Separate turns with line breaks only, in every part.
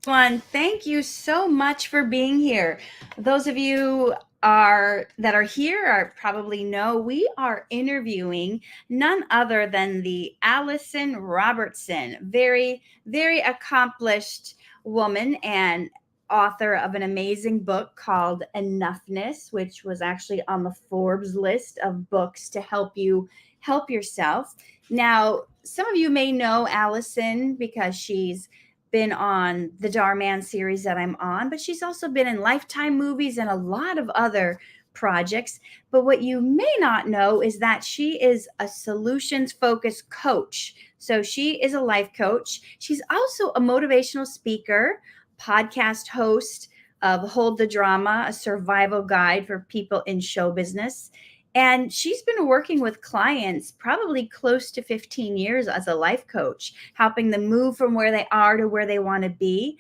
One, thank you so much for being here. Those of you that are here are probably know we are interviewing none other than the Alison Robertson, very accomplished woman and author of an amazing book called Enoughness, which was actually on the Forbes list of books to help you help yourself. Now, some of you may know Alison because she's been on the Darman series that I'm on, but she's also been in Lifetime movies and a lot of other projects. But what you may not know is that she is a solutions focused coach. So she is a life coach. She's also a motivational speaker, podcast host of Hold the Drama, a survival guide for people in show business. And she's been working with clients probably close to 15 years as a life coach, helping them move from where they are to where they want to be.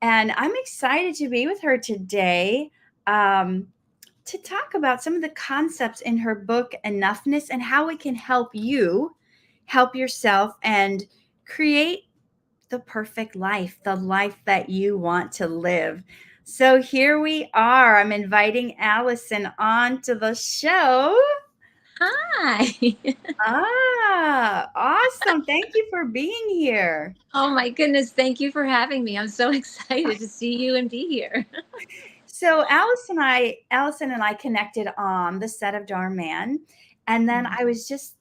And I'm excited to be with her today to talk about some of the concepts in her book, Enoughness, and how it can help you help yourself and create the perfect life, the life that you want to live. So here we are. I'm inviting Alison onto the show.
Hi.
Awesome. Thank you for being here.
Oh my goodness. Thank you for having me. I'm so excited to see you and be here.
So Allison and I connected on the set of Darman. And then I was just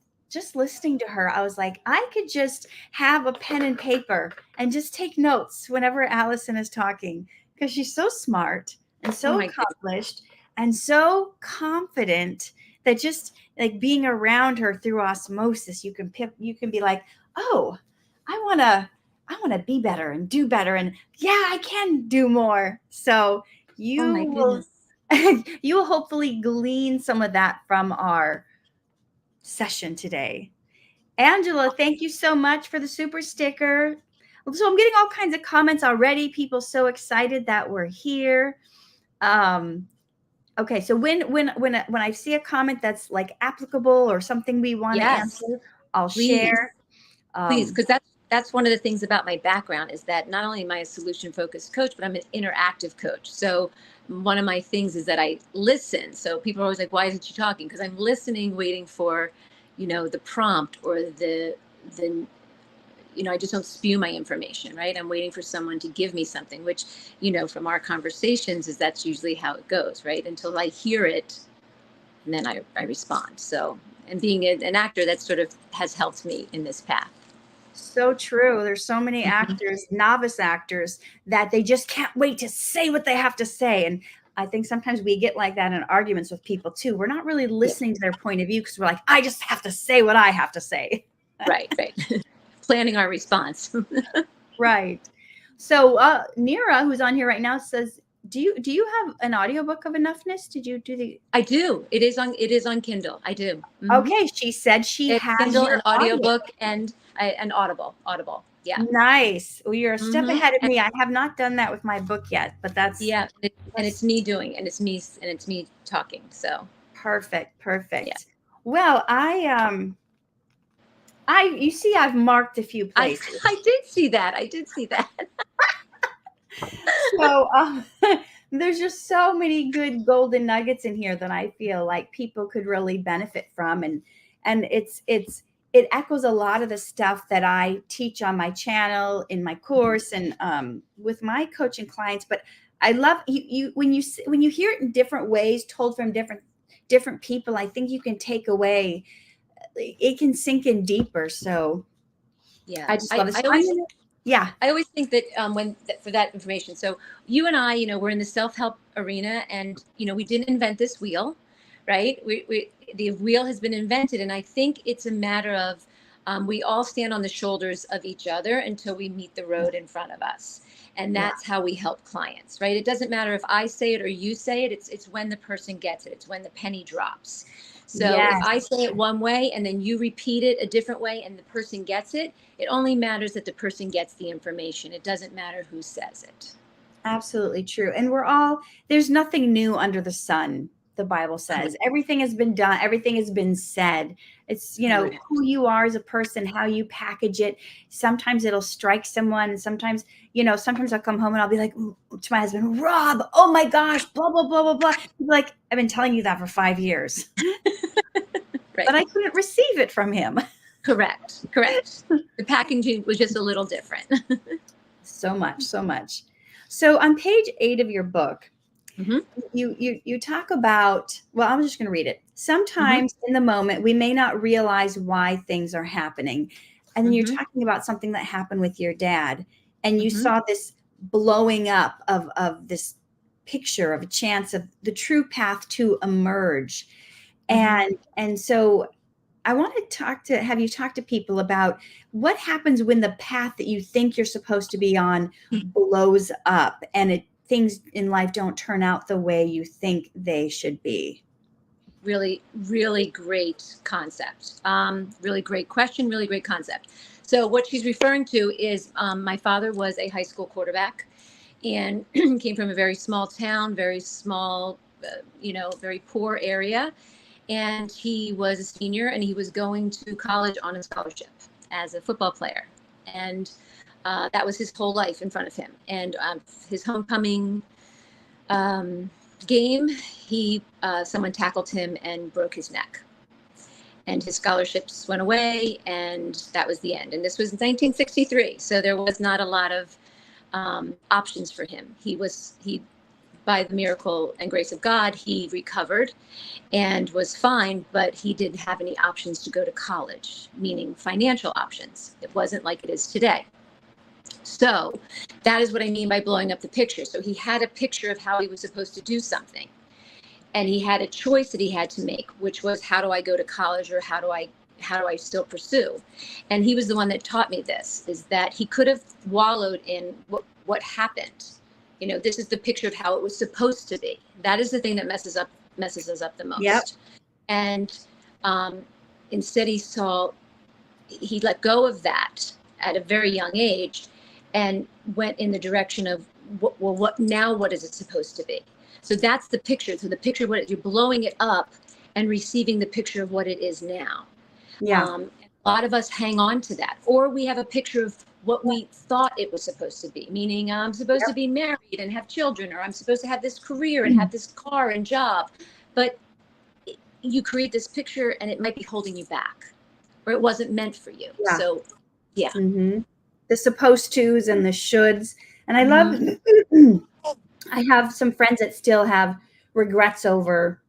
listening to her. I was like, I could just have a pen and paper and just take notes whenever Allison is talking because she's so smart and
Oh
so
my goodness.
accomplished and so confident that just like being around her through osmosis, you can be like, oh, I want to be better and do better, and yeah, I can do more. So
Oh
you
my
will
goodness.
you will hopefully glean some of that from our session today. Angela, thank you so much for the super sticker. So I'm getting all kinds of comments already. People so excited that we're here. Okay, so when I see a comment that's like applicable or something we want to
Yes,
answer, I'll
please.
share.
Please,
Um,
because that's one of the things about my background is that not only am I a solution focused coach, but I'm an interactive coach. So one of my things is that I listen. So people are always like, why isn't she talking? Because I'm listening, waiting for, the prompt or the I just don't spew my information, right? I'm waiting for someone to give me something, which, from our conversations is that's usually how it goes, right? Until I hear it and then I respond. So, and being an actor, that sort of has helped me in this path.
So true. There's so many
Mhm.
actors, novice actors, that they just can't wait to say what they have to say. And I think sometimes we get like that in arguments with people too. We're not really
Yeah,
listening to their point of view because we're like, I just have to say what I have to say.
right, right. Planning our response.
Right. So Nira, who's on here right now, says, do you have an audiobook of Enoughness? Did you do the
I do. It is on Kindle. I do.
Okay, she said she
It's
has
Kindle
your
and
audio.
audiobook and Audible. Audible. Yeah.
Nice. Well, you're a step
hmm
ahead of
And
me. I have not done that with my book yet, but
yeah, and it's
that's
me doing, and it's me talking. So
perfect.
yeah,
Perfect. Well, I you see I've marked a few
I
places.
I did see that. I did see that.
So there's just so many good golden nuggets in here that I feel like people could really benefit from, and it echoes a lot of the stuff that I teach on my channel, in my course, and with my coaching clients. But I love you when you hear it in different ways, told from different people. I think you can take away, it can sink in deeper. So
Yeah.
I just love
I,
this.
I always
Yeah.
I always think that for that information. So you and I, we're in the self-help arena, and we didn't invent this wheel, right? The wheel has been invented, and I think it's a matter of we all stand on the shoulders of each other until we meet the road in front of us, and
Yeah.
that's how we help clients, right? It doesn't matter if I say it or you say it. It's when the person gets it. It's when the penny drops. So if
Yes.
I say it one way and then you repeat it a different way and the person gets it, it only matters that the person gets the information. It doesn't matter who says it.
Absolutely true. And there's nothing new under the sun. the Bible says. Everything has been done. Everything has been said. It's, who you are as a person, how you package it. Sometimes it'll strike someone. And sometimes I'll come home and I'll be like to my husband, Rob, oh my gosh, blah, blah, blah, blah, blah. He'll be like, I've been telling you that for 5 years.
Right.
But I couldn't receive it from him.
Correct. The packaging was just a little different.
So much. So on page 8 of your book,
Mm-hmm.
you talk about, well, I'm just going to read it. Sometimes in the moment, we may not realize why things are happening. And then you're talking about something that happened with your dad. And you saw this blowing up of this picture of a chance of the true path to emerge. And so I want to have you talk to people about what happens when the path that you think you're supposed to be on blows up and things in life don't turn out the way you think they should be.
Really, really great concept. Really great question. Really great concept. So what she's referring to is my father was a high school quarterback and came from a very small town, very small, very poor area. And he was a senior and he was going to college on a scholarship as a football player. And that was his whole life in front of him. And his homecoming game, someone tackled him and broke his neck. And his scholarships went away, and that was the end. And this was 1963, so there was not a lot of options for him. He by the miracle and grace of God, he recovered and was fine, but he didn't have any options to go to college, meaning financial options. It wasn't like it is today. So that is what I mean by blowing up the picture. So he had a picture of how he was supposed to do something. And he had a choice that he had to make, which was, how do I go to college, or how do I still pursue? And he was the one that taught me this, is that he could have wallowed in what happened. This is the picture of how it was supposed to be. That is the thing that messes us up the most. Yep. And instead he let go of that at a very young age and went in the direction of, what is it supposed to be? So that's the picture. So the picture, you're blowing it up and receiving the picture of what it is now.
Yeah.
A lot of us hang on to that, or we have a picture of what we thought it was supposed to be, meaning I'm supposed to be married and have children, or I'm supposed to have this career and have this car and job. But you create this picture and it might be holding you back, or it wasn't meant for you. Yeah. So, yeah.
The supposed tos and the shoulds. And I love, I have some friends that still have regrets over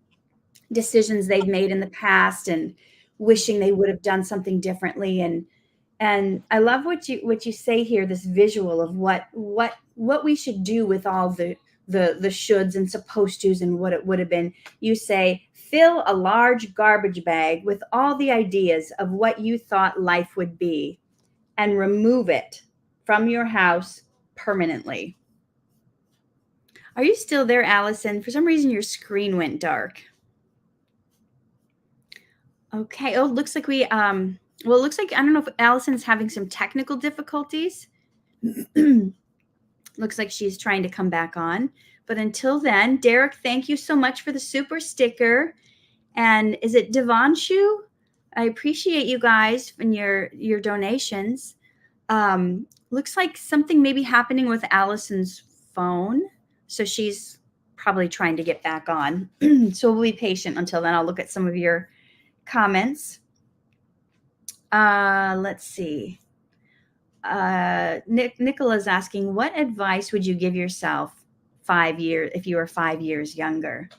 decisions they've made in the past and wishing they would have done something differently. And I love what you say here, this visual of what we should do with all the shoulds and supposed tos and what it would have been. You say, fill a large garbage bag with all the ideas of what you thought life would be and remove it from your house permanently. Are you still there, Alison? For some reason, your screen went dark. Okay. Oh, it looks like I don't know if Alison's having some technical difficulties. Looks like she's trying to come back on. But until then, Derek, thank you so much for the super sticker. And is it Devanshu? I appreciate you guys and your donations. Looks like something may be happening with Alison's phone. So she's probably trying to get back on. So we'll be patient until then. I'll look at some of your comments. Let's see. Nicola's asking, what advice would you give yourself if you were 5 years younger?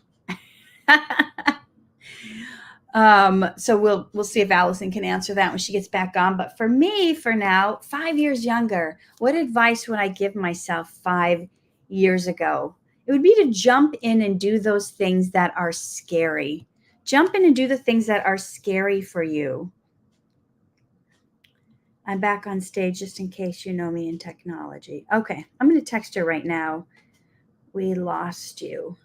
So we'll see if Alison can answer that when she gets back on. But for me, for now, 5 years younger, what advice would I give myself 5 years ago? It would be to jump in and do those things that are scary. Jump in and do the things that are scary for you. I'm back on stage just in case you know me in technology. Okay, I'm going to text her right now. We lost you.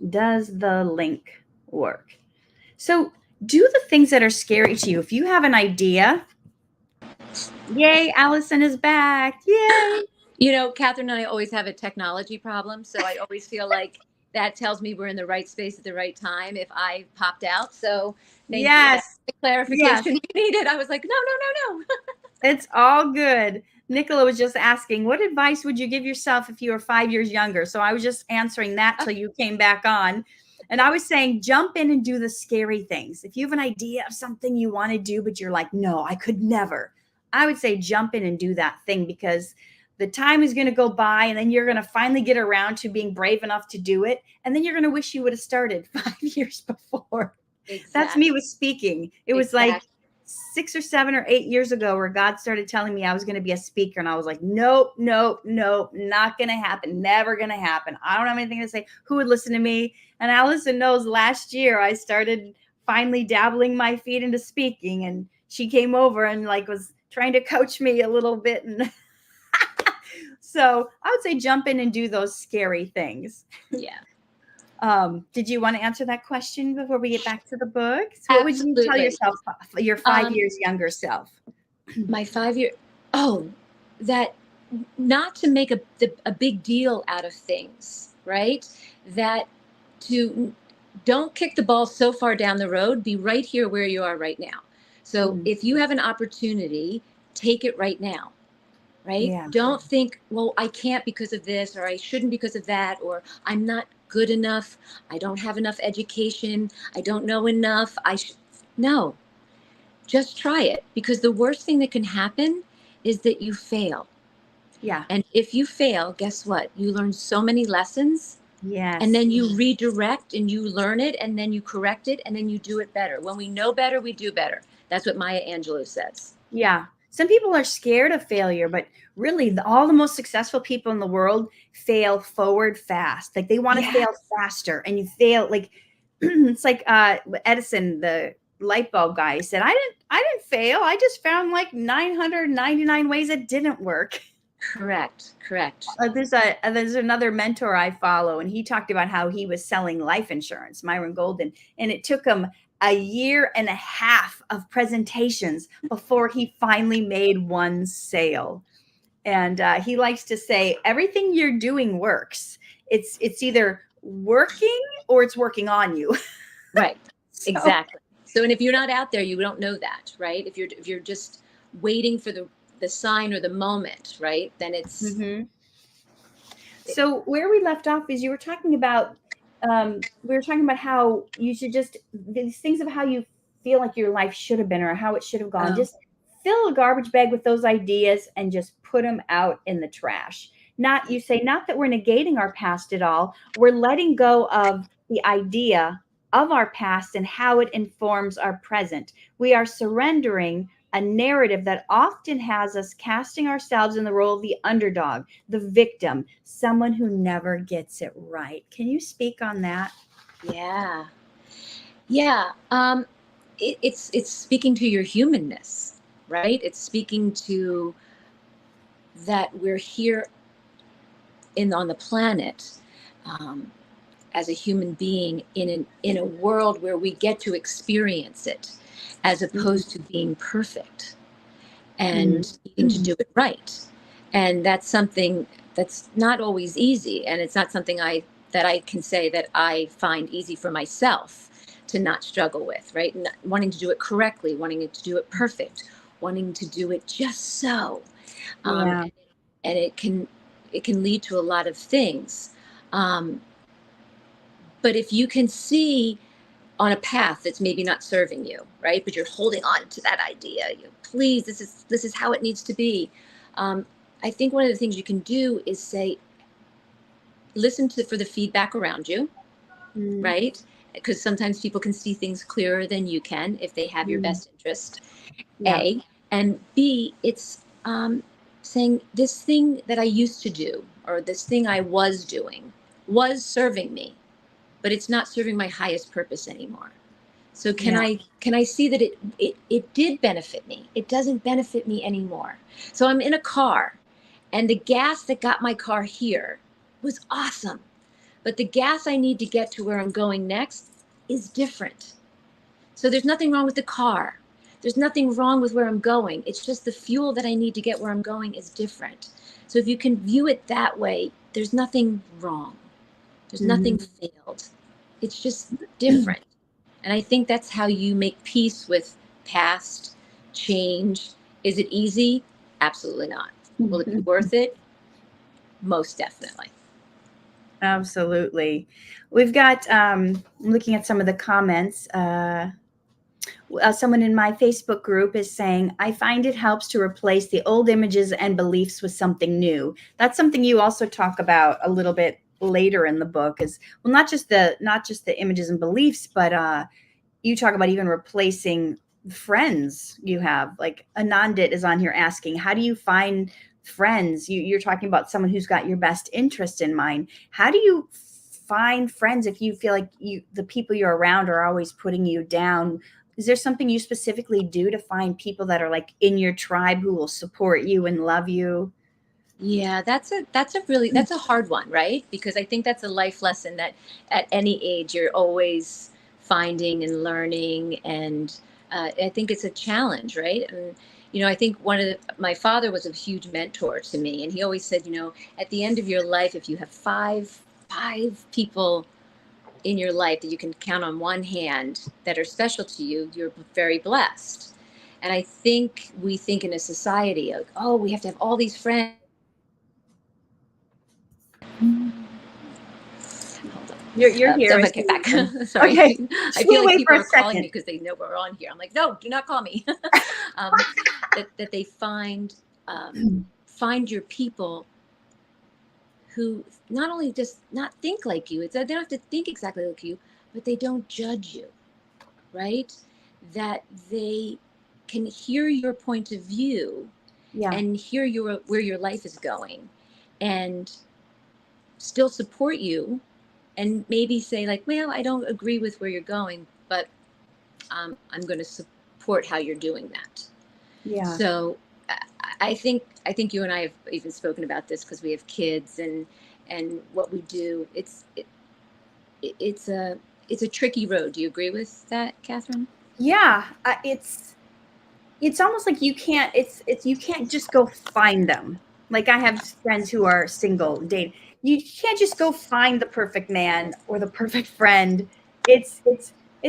Does the link work? So do the things that are scary to you. If you have an idea, yay, Alison is back. Yay.
You know, Catherine and I always have a technology problem. So I always feel like that tells me we're in the right space at the right time if I popped out. So thank you. That's
Yes.
the
Yes.
clarification we needed. I was like, no, no, no, no.
It's all good. Nicola was just asking, what advice would you give yourself if you were 5 years younger? So I was just answering that till you came back on. And I was saying, jump in and do the scary things. If you have an idea of something you want to do, but you're like, no, I could never, I would say jump in and do that thing, because the time is going to go by and then you're going to finally get around to being brave enough to do it. And then you're going to wish you would have started 5 years before. That's
Exactly.
me with speaking. It was like 6 or 7 or 8 years ago where God started telling me I was going to be a speaker. And I was like, nope, nope, nope, not going to happen. Never going to happen. I don't have anything to say. Who would listen to me? And Alison knows last year I started finally dabbling my feet into speaking, and she came over and like was trying to coach me a little bit. And so I would say jump in and do those scary things.
Yeah.
Did you want to answer that question before we get back to the book? So what would you tell
Absolutely.
yourself, your 5 years younger self?
My 5 year, that not to make a big deal out of things, right? That to don't kick the ball so far down the road, be right here where you are right now. So if you have an opportunity, take it right now, right?
Yeah.
Don't think, well, I can't because of this, or I shouldn't because of that, or I'm not good enough. I don't have enough education. I don't know enough. No, just try it, because the worst thing that can happen is that you fail.
Yeah.
And if you fail, guess what? You learn so many lessons,
Yes.
and then you redirect and you learn it, and then you correct it, and then you do it better. When we know better, we do better. That's what Maya Angelou says.
Yeah. Some people are scared of failure, but really all the most successful people in the world fail forward fast. Like they want to fail faster, and you fail like it's like Edison, the light bulb guy, said, I didn't fail. I just found like 999 ways it didn't work.
Correct.
There's another mentor I follow, and he talked about how he was selling life insurance, Myron Golden, and it took him a year and a half of presentations before he finally made one sale. And he likes to say, everything you're doing works. It's either working or it's working on you.
Right. So, exactly. So, and if you're not out there, you don't know that, right? If you're just waiting for the sign or the moment, right? Then it's.
Mm-hmm. So where we left off is you were talking about how you should just these things of how you feel like your life should have been or how it should have gone. Just fill a garbage bag with those ideas and just put them out in the trash. Not that we're negating our past at all. We're letting go of the idea of our past and how it informs our present. We are surrendering a narrative that often has us casting ourselves in the role of the underdog, the victim, someone who never gets it right. Can you speak on that?
Yeah. It's speaking to your humanness, right? It's speaking to that we're here on the planet as a human being in a world where we get to experience it, as opposed to being perfect and needing to do it right. And that's something that's not always easy, and it's not something that I can say that I find easy for myself to not struggle with, right? Not wanting to do it correctly, wanting to do it perfect, wanting to do it just so. And it can lead to a lot of things. But if you can see on a path that's maybe not serving you, right? But you're holding on to that idea. Please, this is how it needs to be. I think one of the things you can do is say, listen for the feedback around you, right? Because sometimes people can see things clearer than you can if they have your best interest. A, and B, it's saying this thing that I used to do, or this thing I was doing, was serving me, but it's not serving my highest purpose anymore. So can I see that it did benefit me? It doesn't benefit me anymore. So I'm in a car, and the gas that got my car here was awesome, but the gas I need to get to where I'm going next is different. So there's nothing wrong with the car. There's nothing wrong with where I'm going. It's just the fuel that I need to get where I'm going is different. So if you can view it that way, there's nothing wrong. There's nothing failed. It's just different. And I think that's how you make peace with past change. Is it easy? Absolutely not. Will it be worth it? Most definitely.
Absolutely. We've got, looking at some of the comments, someone in my Facebook group is saying, I find it helps to replace the old images and beliefs with something new. That's something you also talk about a little bit later in the book, is, well, not just the images and beliefs, but you talk about even replacing friends you have. Like Anandit is on here asking, how do you find friends? You're talking about someone who's got your best interest in mind. How do you find friends if you feel like the people you're around are always putting you down? Is there something you specifically do to find people that are like in your tribe who will support you and love you?
Yeah, that's a hard one, right? Because I think that's a life lesson that at any age you're always finding and learning, and I think it's a challenge, right? And I think my father was a huge mentor to me, and he always said, at the end of your life, if you have five people in your life that you can count on one hand that are special to you, you're very blessed. And I think we think in a society of, oh, we have to have all these friends.
You're here.
Okay, back. Sorry.
Okay.
I feel like people are calling me because they know we're on here. I'm like, no, do not call me. That they find your people who not only just not think like you, they don't have to think exactly like you, but they don't judge you, right? That they can hear your point of view and hear where your life is going, and still support you, and maybe say like, well, I don't agree with where you're going, but I'm going to support how you're doing that. Yeah. So I think you and I have even spoken about this because we have kids and what we do. It's a tricky road. Do you agree with that, Katherine?
Yeah, it's almost like you can't just go find them. Like I have friends who are single, dating. You can't just go find the perfect man or the perfect friend. It's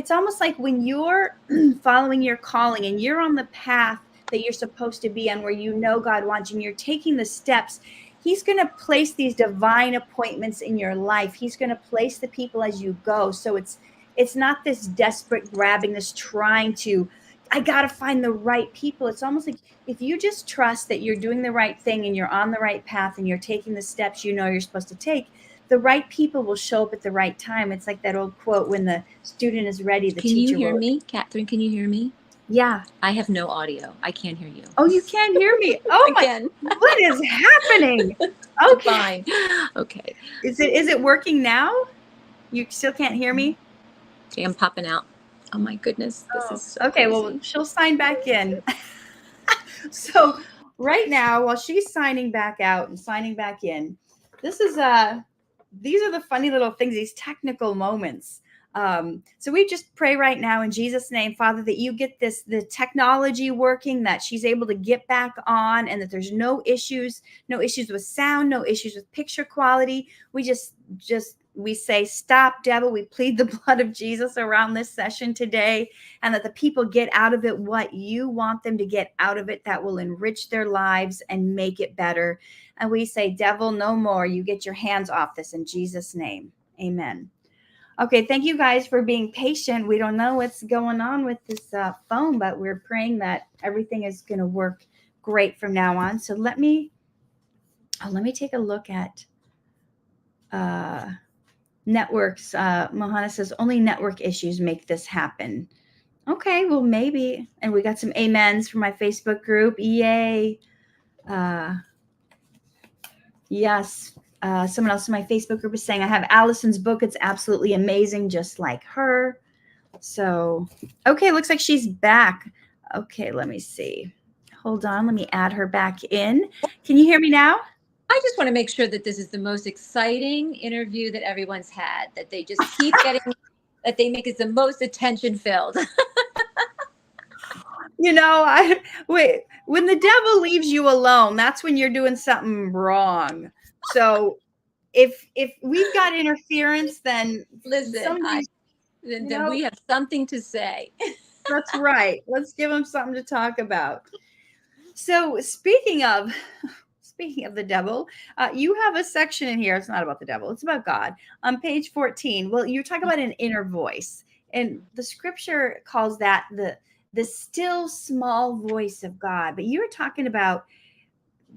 almost like when you're following your calling and you're on the path that you're supposed to be on, where God wants you, and you're taking the steps, He's going to place these divine appointments in your life. He's going to place the people as you go. So it's not this desperate grabbing, this trying to, I got to find the right people. It's almost like if you just trust that you're doing the right thing and you're on the right path and you're taking the steps you're supposed to take, the right people will show up at the right time. It's like that old quote, when the student is ready, the teacher will.
Can you hear me, Katherine? Can you hear me?
Yeah.
I have no audio. I can't hear you.
Oh, you can't hear me? Oh, my. What is happening? Okay.
Fine. Okay.
Is it working now? You still can't hear me?
Okay, I'm popping out. Oh my goodness, this is so
okay.
crazy.
Well, she'll sign back in. So right now, while she's signing back out and signing back in, these are the funny little things, these technical moments. So we just pray right now in Jesus' name, Father, that you get the technology working, that she's able to get back on, and that there's no issues with sound, no issues with picture quality. We say, stop, devil. We plead the blood of Jesus around this session today, and that the people get out of it what you want them to get out of it, that will enrich their lives and make it better. And we say, devil, no more. You get your hands off this in Jesus' name. Amen. Okay, thank you guys for being patient. We don't know what's going on with this phone, but we're praying that everything is going to work great from now on. So let me take a look at networks. Mohana says only network issues make this happen. Okay, well, maybe. And we got some amens from my Facebook group. Yay. Yes. Someone else in my Facebook group is saying, I have Alison's book. It's absolutely amazing, just like her. So, okay, looks like she's back. Okay, let me see. Hold on. Let me add her back in. Can you hear me now?
I just want to make sure that this is the most exciting interview that everyone's had, that they just keep getting, that they make it the most attention filled.
wait, when the devil leaves you alone, that's when you're doing something wrong. So if we've got interference, then
Listen,
somebody's, you
then
know,
we have something to say.
that's right. Let's give them something to talk about. So speaking of the devil, you have a section in here. It's not about the devil. It's about God. On page 14. Well, you talk about an inner voice, and the scripture calls that the still small voice of God. But you were talking about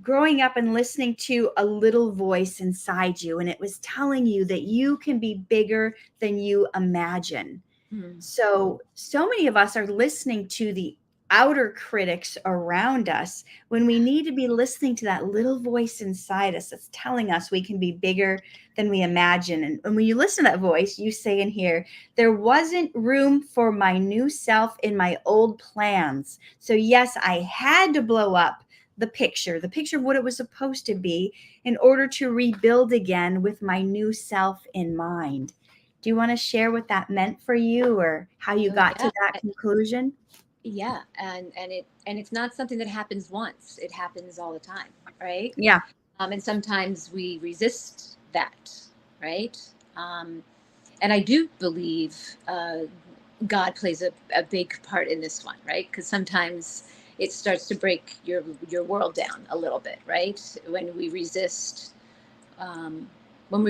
growing up and listening to a little voice inside you, and it was telling you that you can be bigger than you imagine.
Hmm.
So many of us are listening to the outer critics around us when we need to be listening to that little voice inside us that's telling us we can be bigger than we imagine. And when you listen to that voice, you say in here, there wasn't room for my new self in my old plans. So yes, I had to blow up the picture of what it was supposed to be in order to rebuild again with my new self in mind. Do you want to share what that meant for you or how you
Oh
got
yeah.
to that conclusion?
Yeah, and it's not something that happens once. It happens all the time, right?
Yeah.
And sometimes we resist that, right? Um, and I do believe God plays a big part in this one, right? Because sometimes it starts to break your world down a little bit, right? Um, when we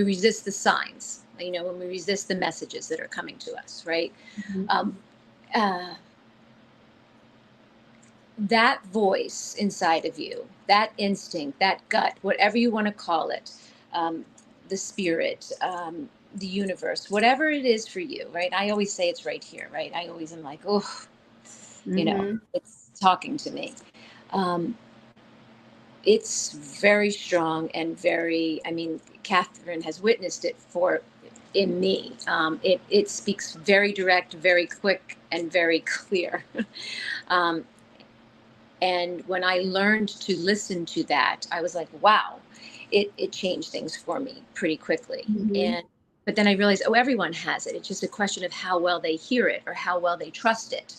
resist the signs, when we resist the messages that are coming to us, right?
Mhm.
Um, uh, that voice inside of you, that instinct, that gut, whatever you want to call it, um, the spirit, the universe, whatever it is for you, right? I always say it's right here, right? I always am like, oh,
Mhm.
it's talking to me. Um, it's very strong and very, I mean, Katherine has witnessed it in me. It speaks very direct, very quick, and very clear. um, And when I learned to listen to that, I was like, wow, it changed things for me pretty quickly.
Mhm.
But then I realized, oh, everyone has it. It's just a question of how well they hear it or how well they trust it.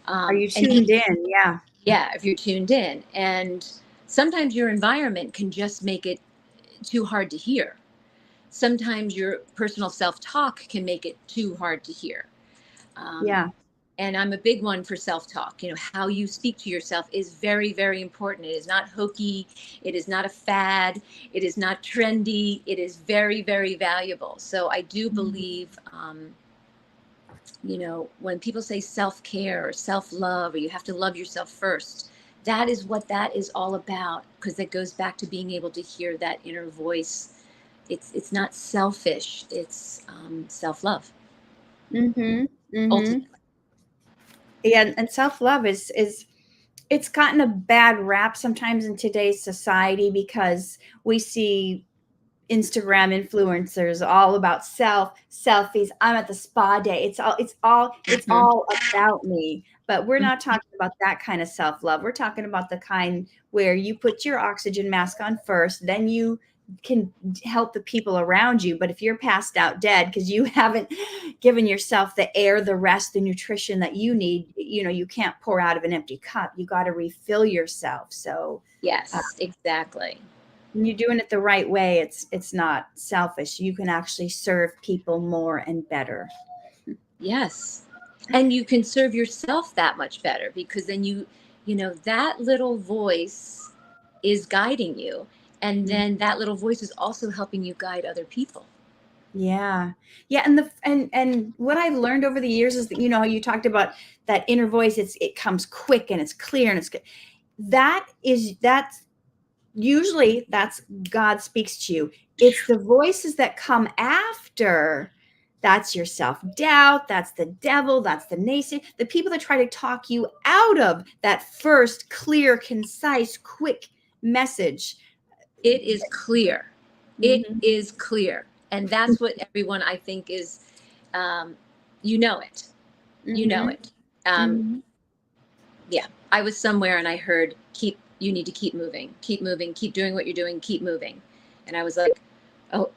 Are you
And
tuned in? Yeah.
yeah, if you're tuned in. And sometimes your environment can just make it too hard to hear. Sometimes your personal self talk can make it too hard to hear. Um,
Yeah.
and I'm a big one for self-talk. How you speak to yourself is very, very important. It is not hokey. It is not a fad. It is not trendy. It is very, very valuable. So I do
Mhm.
believe, when people say self-care or self-love, or you have to love yourself first, that is what that is all about. Because it goes back to being able to hear that inner voice. It's not selfish. It's self-love.
Mhm. Mhm.
Ultimately.
Yeah, and self-love is it's gotten a bad rap sometimes in today's society because we see Instagram influencers all about selfies. I'm at the spa day.
Mhm.
It's all about me. But we're not talking about that kind of self-love. We're talking about the kind where you put your oxygen mask on first, then you can help the people around you. But if you're passed out dead because you haven't given yourself the air, the rest, the nutrition that you need, you can't pour out of an empty cup. You got to refill yourself. So
Yes, exactly.
when you're doing it the right way, it's not selfish. You can actually serve people more and better.
Yes. And you can serve yourself that much better because then that little voice is guiding you. And
Mhm.
then that little voice is also helping you guide other people.
Yeah. Yeah, and what I've learned over the years is that you talked about that inner voice. It comes quick and it's clear and it's good. That's usually that's God speaks to you. It's the voices that come after. That's your self-doubt, that's the devil, that's the naysayer, the people that try to talk you out of that first clear, concise, quick message.
It is clear. It
Mhm.
is clear. And that's what everyone I think is, um, you know it. You know
Mhm.
it. Um,
Mhm.
yeah. I was somewhere and I heard, you need to keep moving, keep doing what you're doing, keep moving. And I was like, oh,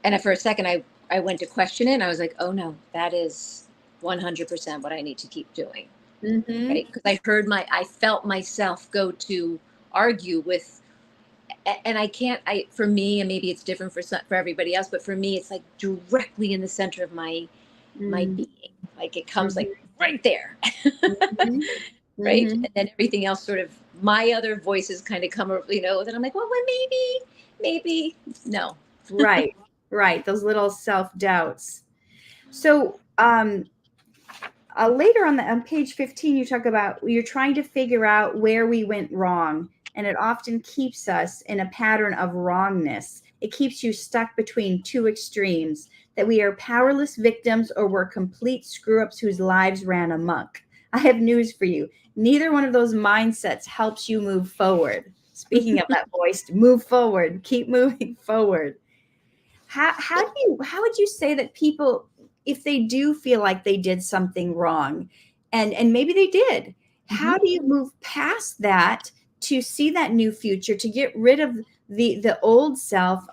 and for a second, I went to question it. And I was like, oh no, that is 100% what I need to keep doing.
Mm-hmm.
right? Because I felt myself go to argue with, and I can't, for me, and maybe it's different for everybody else, but for me, it's like directly in the center of my
Mm-hmm.
being. Like it comes like right there,
Mm-hmm.
right?
Mm-hmm.
And then everything else sort of, my other voices kind of come, then I'm like, well, maybe, no.
Right, right. Those little self-doubts. So, later on page 15, you talk about you're trying to figure out where we went wrong, and it often keeps us in a pattern of wrongness. It keeps you stuck between two extremes, that we are powerless victims or we're complete screw ups whose lives ran amok. I have news for you. Neither one of those mindsets helps you move forward. Speaking of that voice, move forward, keep moving forward. How would you say that people, if they do feel like they did something wrong, and maybe they did, how
Mhm.
do you move past that to see that new future, to get rid of the old self?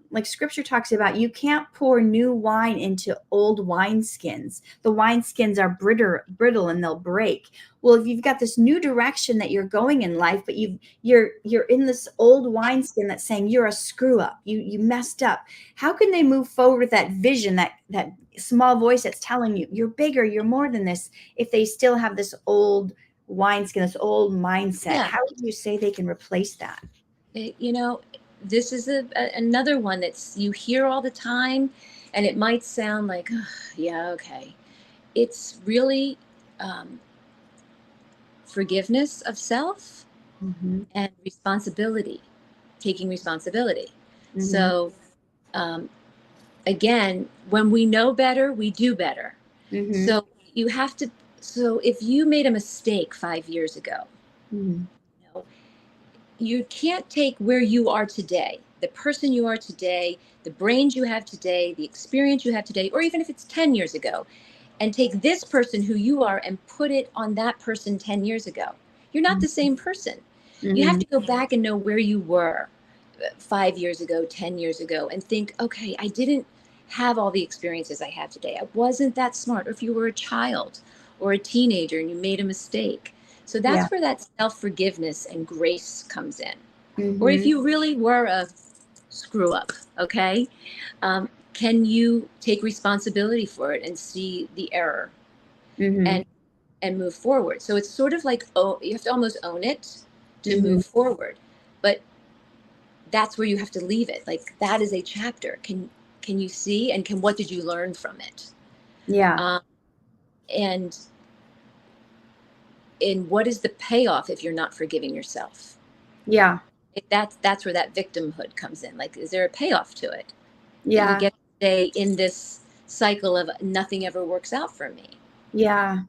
Like scripture talks about, you can't pour new wine into old wineskins. The wineskins are brittle and they'll break. Well, if you've got this new direction that you're going in life, but you're in this old wineskin that's saying you're a screw up, you messed up, how can they move forward with that vision, that small voice that's telling you you're bigger, you're more than this, if they still have this old wineskin, this old mindset?
Yeah.
How would you say they can replace that?
You know, this is another one that's you hear all the time, and it might sound like, "Ugh, yeah, okay." It's really um, forgiveness of self
Mm-hmm.
and responsibility, taking responsibility.
Mm-hmm.
So, um, again, when we know better, we do better.
Mm-hmm.
So you have to. So if you made a mistake 5 years ago,
Mm-hmm.
you know, you can't take where you are today, the person you are today, the brains you have today, the experience you have today, or even if it's 10 years ago, and take this person who you are and put it on that person 10 years ago. You're not the same person. You have
Mm-hmm.
to go back and know where you were 5 years ago, 10 years ago, and think, okay, I didn't have all the experiences I have today. I wasn't that smart. Or if you were a child or a teenager and you made a mistake. So
Yeah.
that's where that self forgiveness and grace comes in. Or if
Mm-hmm.
you really were a screw up, okay, can you take responsibility for it and see the error
Mm-hmm.
and move forward? So it's sort of like, oh, you have to almost own it to
Mm-hmm.
move forward. But that's where you have to leave it. Like that is a chapter. Can you see, and what did you learn from it?
Yeah.
Um, and what is the payoff if you're not forgiving yourself?
Yeah.
That's where that victimhood comes in. Like, is there a payoff to it that you
Yeah.
get to stay in this cycle of nothing ever works out for me?
Yeah.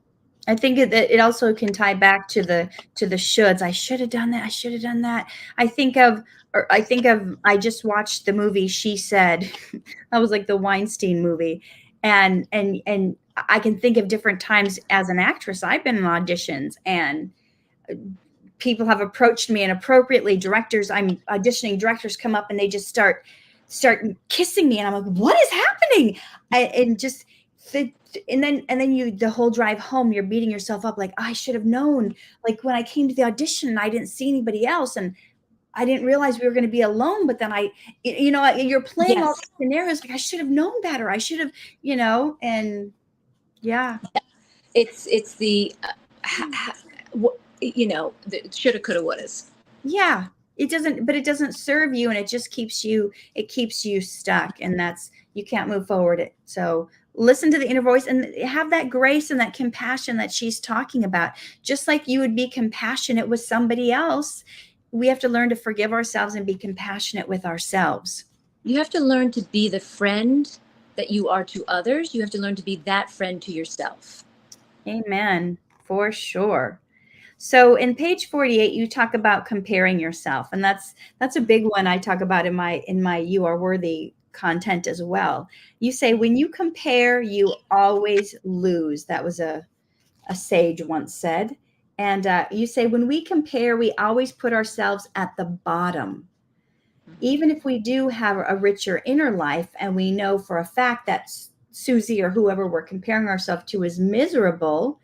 I think it also can tie back to the shoulds. I should have done that. I should have done that. I just watched the movie She Said. That was like the Weinstein movie. And I can think of different times as an actress. I've been in auditions and people have approached me inappropriately. I'm auditioning, directors come up and they just start kissing me, and I'm like, what is happening? And just the and then you, the whole drive home, you're beating yourself up like, I should have known. Like when I came to the audition, I didn't see anybody else, and I didn't realize we were going to be alone. But then you're playing all
Yes.
these scenarios, like I should have known better. I should have, and yeah.
It's the the shoulda, coulda, wouldas.
Yeah, it doesn't serve you, and it keeps you stuck, and that's, you can't move forward. So listen to the inner voice and have that grace and that compassion that she's talking about. Just like you would be compassionate with somebody else, we have to learn to forgive ourselves and be compassionate with ourselves.
You have to learn to be the friend that you are to others. You have to learn to be that friend to yourself.
Amen. For sure. So in page 48, you talk about comparing yourself, and that's a big one I talk about in my You Are Worthy content as well. You say when you compare, you always lose. That was a sage once said. And you say when we compare, we always put ourselves at the bottom. Even if we do have a richer inner life, and we know for a fact that Susie or whoever we're comparing ourselves to is miserable,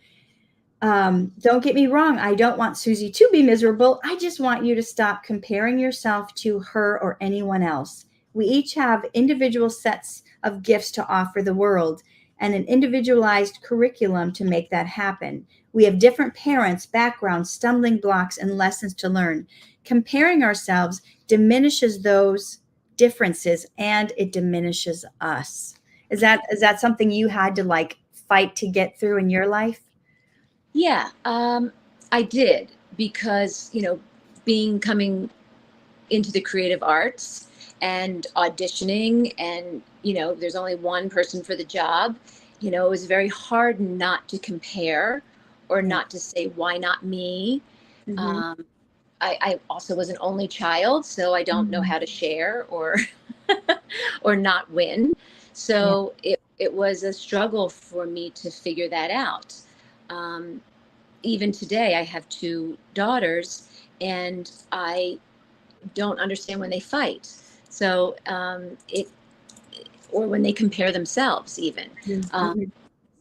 Don't get me wrong. I don't want Susie to be miserable. I just want you to stop comparing yourself to her or anyone else. We each have individual sets of gifts to offer the world and an individualized curriculum to make that happen. We have different parents, backgrounds, stumbling blocks, and lessons to learn. Comparing ourselves diminishes those differences and it diminishes us. Is that something you had to like fight to get through in your life?
Yeah, I did because, being coming into the creative arts and auditioning and, there's only one person for the job, it was very hard not to compare or
Yeah.
not to say, why not me?
Mhm.
Um, I also was an only child, so I don't know
Mhm.
how to share or or not win.
Yeah.
So it was a struggle for me to figure that out. Um, Even today, I have two daughters, and I don't understand when they fight. So it or when they compare themselves, even. Um,
Mhm.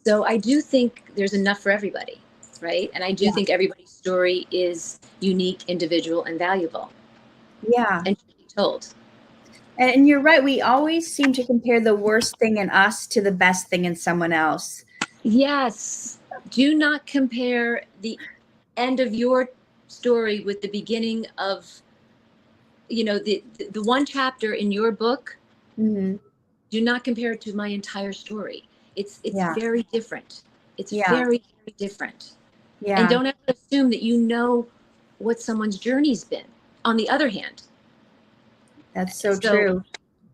so I do think there's enough for everybody, right? And I do
Yeah.
think everybody's story is unique, individual, and valuable,
Yeah.
and should be told.
And you're right. We always seem to compare the worst thing in us to the best thing in someone else.
Yes. Do not compare the end of your story with the beginning of, the one chapter in your book.
Mhm.
Do not compare it to my entire story. It's
Yeah.
very different. It's
Yeah.
very, very different. And
Yeah.
don't ever assume that you know what someone's journey's been. On the other hand,
That's so
so
true.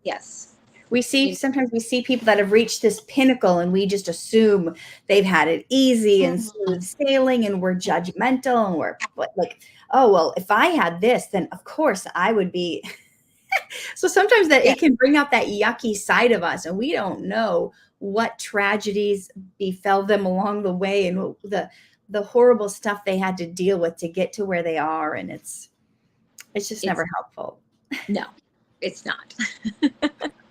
yes,
We
you
sometimes we see people that have reached this pinnacle and we just assume they've had it easy and smooth sailing and we're judgmental and we're like, oh, well, if I had this, then of course I would be. So sometimes that
yeah,
it can bring out that yucky side of us and we don't know what tragedies befell them along the way and the horrible stuff they had to deal with to get to where they are, and it's just
it's
never helpful.
no, it's not.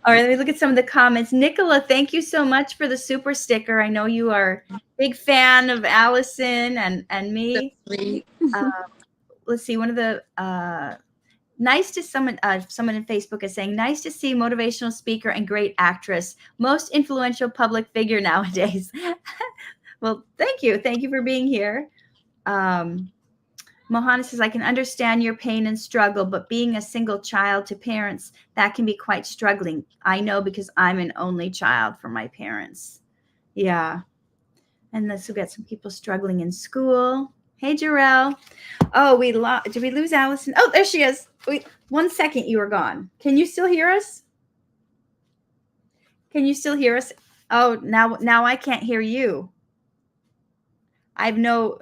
All right, let me look at some of the comments. Nicola, thank you so much for the super sticker. I know you are a big fan of Allison and
So
me.
sweet.
Uh, let's see, one of the nice to someone in Facebook is saying, nice to see motivational speaker and great actress, most influential public figure nowadays. Well, thank you for being here. um, Mohana says, I can understand your pain and struggle, but being a single child to parents, that can be quite struggling. I know because I'm an only child for my parents. Yeah. And this will get some people struggling in school. Hey, Jarrell. Oh, did we lose Allison? Oh, there she is. Wait, 1 second, you were gone. Can you still hear us? Can you still hear us? Oh, now I can't hear you. I have no.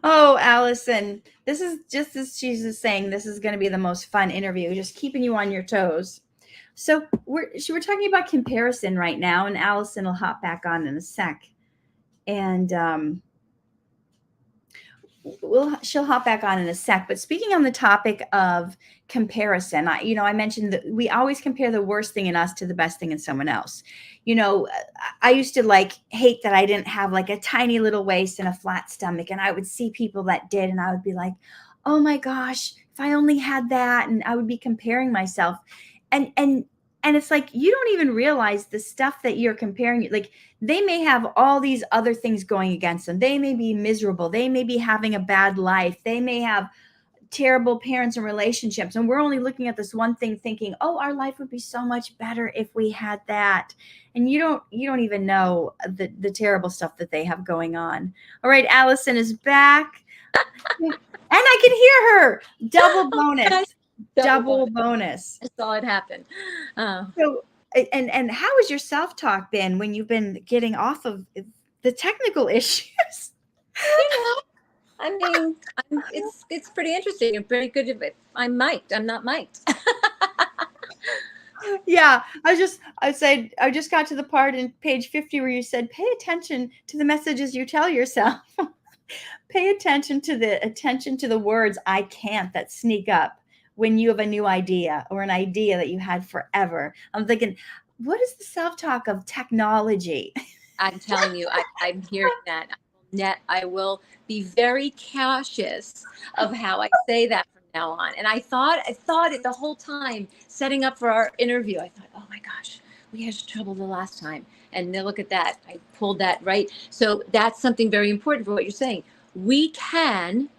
Oh, Allison, this is just as she's just saying. This is going to be the most fun interview. Just keeping you on your toes. So we're talking about comparison right now, and Allison will hop back on in a sec. And she'll hop back on in a sec. But speaking on the topic of comparison, I mentioned that we always compare the worst thing in us to the best thing in someone else. I used to like hate that I didn't have like a tiny little waist and a flat stomach, and I would see people that did, and I would be like, oh my gosh, if I only had that, and I would be comparing myself, and it's like you don't even realize the stuff that you're comparing. Like they may have all these other things going against them. They may be miserable. They may be having a bad life. They may have terrible parents and relationships. And we're only looking at this one thing thinking, oh, our life would be so much better if we had that. And you don't even know the terrible stuff that they have going on. All right, Allison is back. And I can hear her. Double
Oh my gosh,
bonus.
double
Double
bonus.
bonus.
I saw it happen.
So, and how has your self-talk been when you've been getting off of the technical issues?
You know, I mean, it's pretty interesting and pretty good. I'm mic'd. I'm not mic'd.
Yeah, I just got to the part in page 50 where you said, pay attention to the messages you tell yourself. Pay attention to the words I can't that sneak up when you have a new idea or an idea that you had forever. I'm thinking, what is the self-talk of technology?
I'm telling you, I'm hearing that. I will be very cautious of how I say that from now on. And I thought it the whole time setting up for our interview. I thought, oh my gosh, we had trouble the last time. And then look at that. I pulled that right. So that's something very important for what you're saying. We can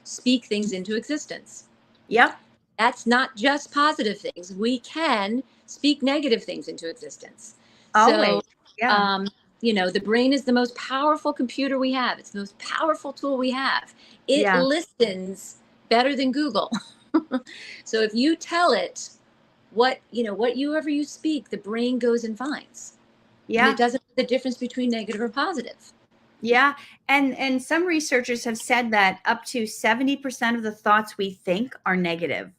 speak things into existence.
Yep.
That's not just positive things. We can speak negative things into existence. So,
Always. Yeah.
the brain is the most powerful computer we have. It's the most powerful tool we have. It
Yeah.
listens better than Google. So if you tell it whatever you speak, the brain goes and finds. And
Yeah.
it doesn't know the difference between negative or positive.
Yeah. And some researchers have said that up to 70% of the thoughts we think are negative.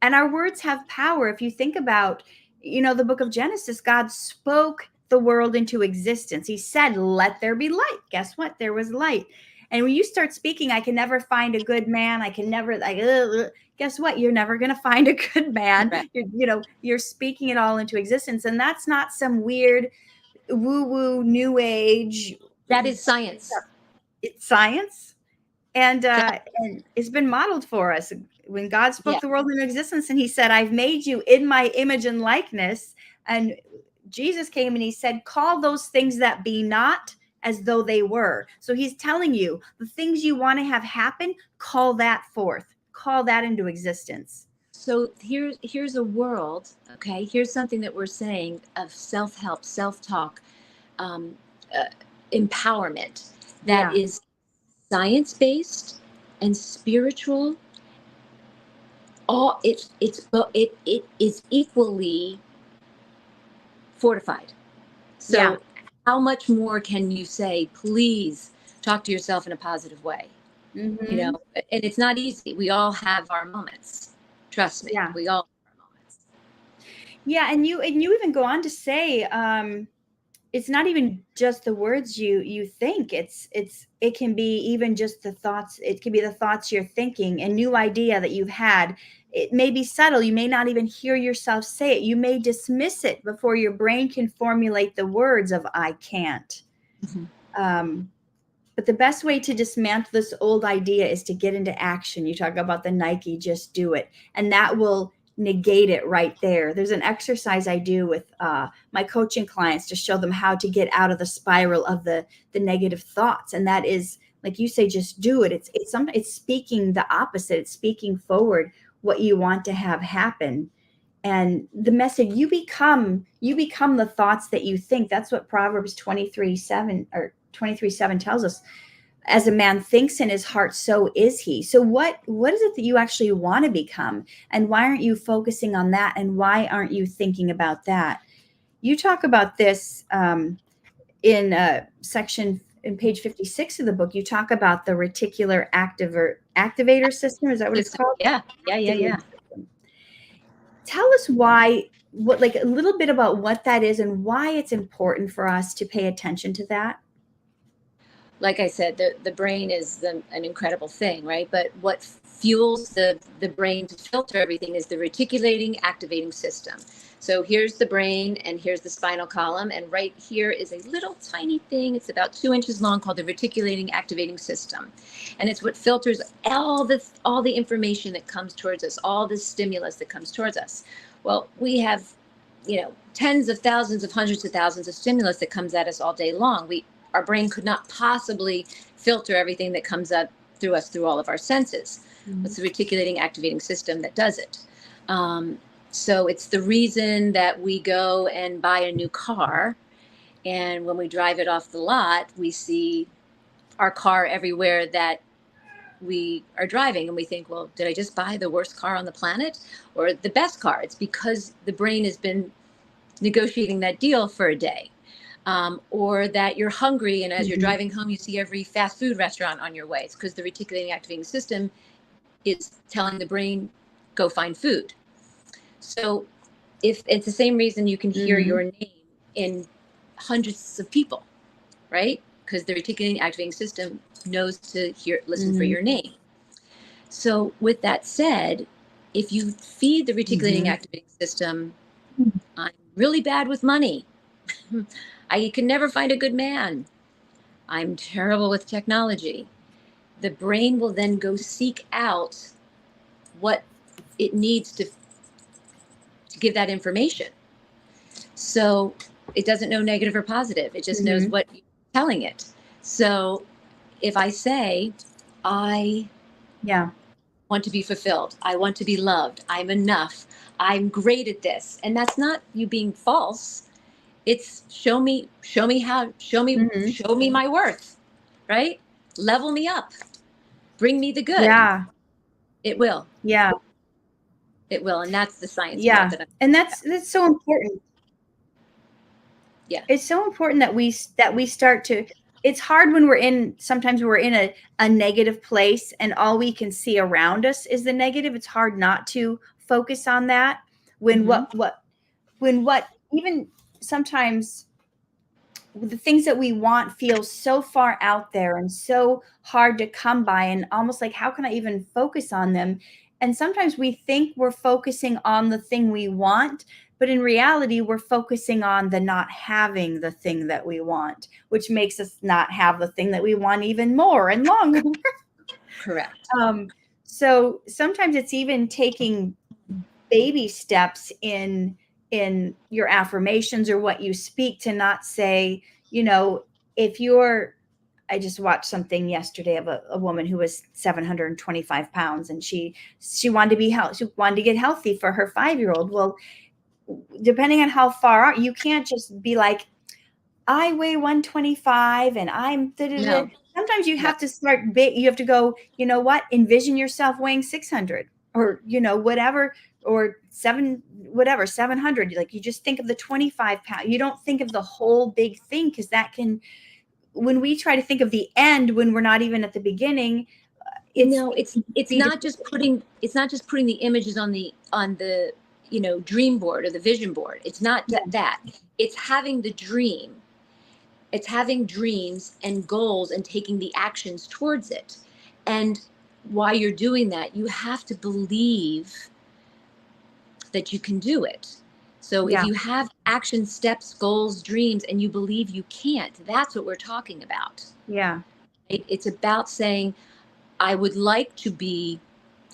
And our words have power. If you think about, the book of Genesis, God spoke the world into existence. He said, let there be light. Guess what? There was light. And when you start speaking, I can never find a good man. I can never, guess what? You're never going to find a good man.
Right.
You're speaking it all into existence. And that's not some weird woo-woo new age.
That is science.
It's science. And it's been modeled for us. When God spoke the world into existence and he said, I've made you in my image and likeness. And Jesus came and he said, call those things that be not as though they were. So he's telling you the things you want to have happen, call that forth, call that into existence.
So here's a world, okay? Here's something that we're saying of self-help, self-talk, empowerment that is science-based and spiritual. It is equally fortified. So how much more can you say, please talk to yourself in a positive way?
Mm-hmm.
And it's not easy. We all have our moments. Trust me.
Yeah.
We all have our moments.
Yeah. And you even go on to say, it's not even just the words you think. It can be even just the thoughts. It can be the thoughts you're thinking, a new idea that you've had. It may be subtle. You may not even hear yourself say it. You may dismiss it before your brain can formulate the words of I can't. Mm-hmm. But the best way to dismantle this old idea is to get into action. You talk about the Nike, just do it. And that will negate it right there. There's an exercise I do with my coaching clients to show them how to get out of the spiral of the negative thoughts. And that is, like you say, just do it. It's speaking the opposite. It's speaking forward what you want to have happen. And the message, you become the thoughts that you think. That's what Proverbs 23:7 tells us. As a man thinks in his heart, so is he. So what is it that you actually want to become? And why aren't you focusing on that? And why aren't you thinking about that? You talk about this in section in page 56 of the book. You talk about the reticular activator system. Is that what it's called?
Yeah.
Tell us a little bit about what that is and why it's important for us to pay attention to that.
Like I said, the brain is an incredible thing, right? But what fuels the brain to filter everything is the reticulating activating system. So here's the brain and here's the spinal column. And right here is a little tiny thing. It's about 2 inches long called the reticulating activating system. And it's what filters all the information that comes towards us, all the stimulus that comes towards us. Well, we have, tens of thousands of hundreds of thousands of stimulus that comes at us all day long. Our brain could not possibly filter everything that comes up through us through all of our senses. Mm-hmm. It's the reticulating activating system that does it. So it's the reason that we go and buy a new car. And when we drive it off the lot, we see our car everywhere that we are driving. And we think, well, did I just buy the worst car on the planet or the best car? It's because the brain has been negotiating that deal for a day. Or that you're hungry and as you're driving home, you see every fast food restaurant on your way. It's because the reticulating activating system is telling the brain, go find food. So if it's the same reason you can hear your name in hundreds of people, right? Because the reticulating activating system knows to listen for your name. So with that said, if you feed the reticulating activating system, I'm really bad with money. I can never find a good man. I'm terrible with technology. The brain will then go seek out what it needs to give that information. So it doesn't know negative or positive. It just knows what you're telling it. So if I say, I want to be fulfilled, I want to be loved, I'm enough, I'm great at this, and that's not you being false. It's show me my worth, right? Level me up, bring me the good.
Yeah.
It will.
Yeah.
It will. And that's the science.
Yeah. And that's so important.
Yeah.
It's so important that we start to, it's hard when sometimes we're in a negative place and all we can see around us is the negative. It's hard not to focus on that when what even sometimes the things that we want feel so far out there and so hard to come by, and almost like, how can I even focus on them? And sometimes we think we're focusing on the thing we want, but in reality, we're focusing on the not having the thing that we want, which makes us not have the thing that we want even more and longer.
Correct.
So sometimes it's even taking baby steps in your affirmations or what you speak, to not say, I just watched something yesterday of a woman who was 725 pounds, and she wanted to be healthy. She wanted to get healthy for her 5-year-old. Well, depending on how far out, you can't just be like, I weigh 125 and I'm
No.
Sometimes you have to start big. You have to go, envision yourself weighing 600 or, whatever, or 700. Like, you just think of the 25 pound. You don't think of the whole big thing, because when we try to think of the end, when we're not even at the beginning,
it's not just putting the images on the dream board or the vision board. It's not that. It's having the dream. It's having dreams and goals and taking the actions towards it. And while you're doing that, you have to believe that you can do it. So if you have action steps, goals, dreams, and you believe you can't, that's what we're talking about.
Yeah.
It's about saying, I would like to be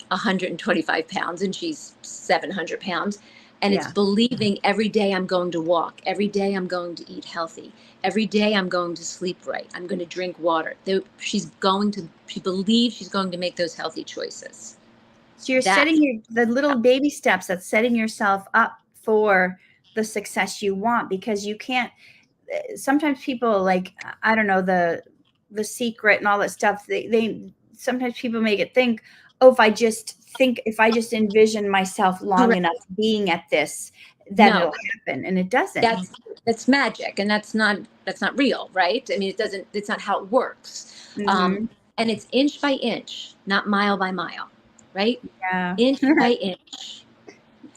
125 pounds and she's 700 pounds. And it's believing every day I'm going to walk. Every day I'm going to eat healthy. Every day I'm going to sleep right. I'm going to drink water. She believes she's going to make those healthy choices.
So you're setting the little baby steps, that's setting yourself up for the success you want, because you can't, sometimes people, like, I don't know, the Secret and all that stuff, they sometimes people make it think, oh, if I just envision myself long enough being at this, then it'll happen. And it doesn't.
That's magic. And that's not real, right? I mean, it's not how it works. And it's inch by inch, not mile by mile, right?
Yeah.
Inch by inch.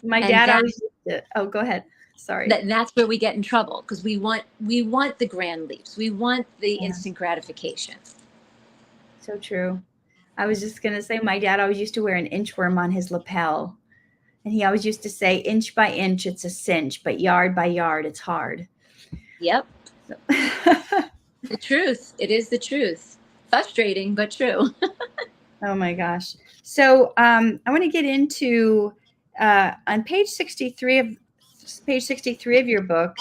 My dad always used to, oh, go ahead. Sorry.
That's where we get in trouble, because we want the grand leaps. We want the instant gratification.
So true. I was just going to say, my dad always used to wear an inchworm on his lapel. And he always used to say, inch by inch, it's a cinch, but yard by yard, it's hard.
Yep. So. The truth. It is the truth. Frustrating, but true.
Oh my gosh. So I want to get into, on page 63 of your book,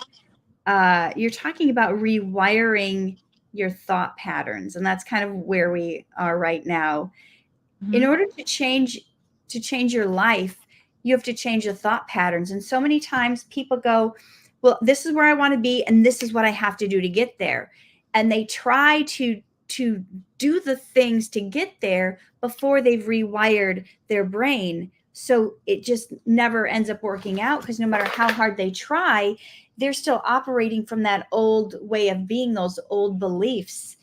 you're talking about rewiring your thought patterns, and that's kind of where we are right now. In order to change your life, you have to change the thought patterns. And so many times people go, well, this is where I want to be, and this is what I have to do to get there. And they try to do the things to get there before they've rewired their brain. So it just never ends up working out, because no matter how hard they try, they're still operating from that old way of being, those old beliefs.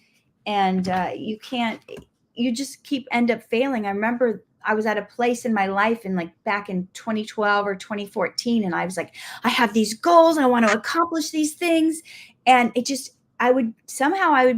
And you just end up failing. I remember I was at a place in my life back in 2012 or 2014. And I was like, I have these goals and I want to accomplish these things. And I would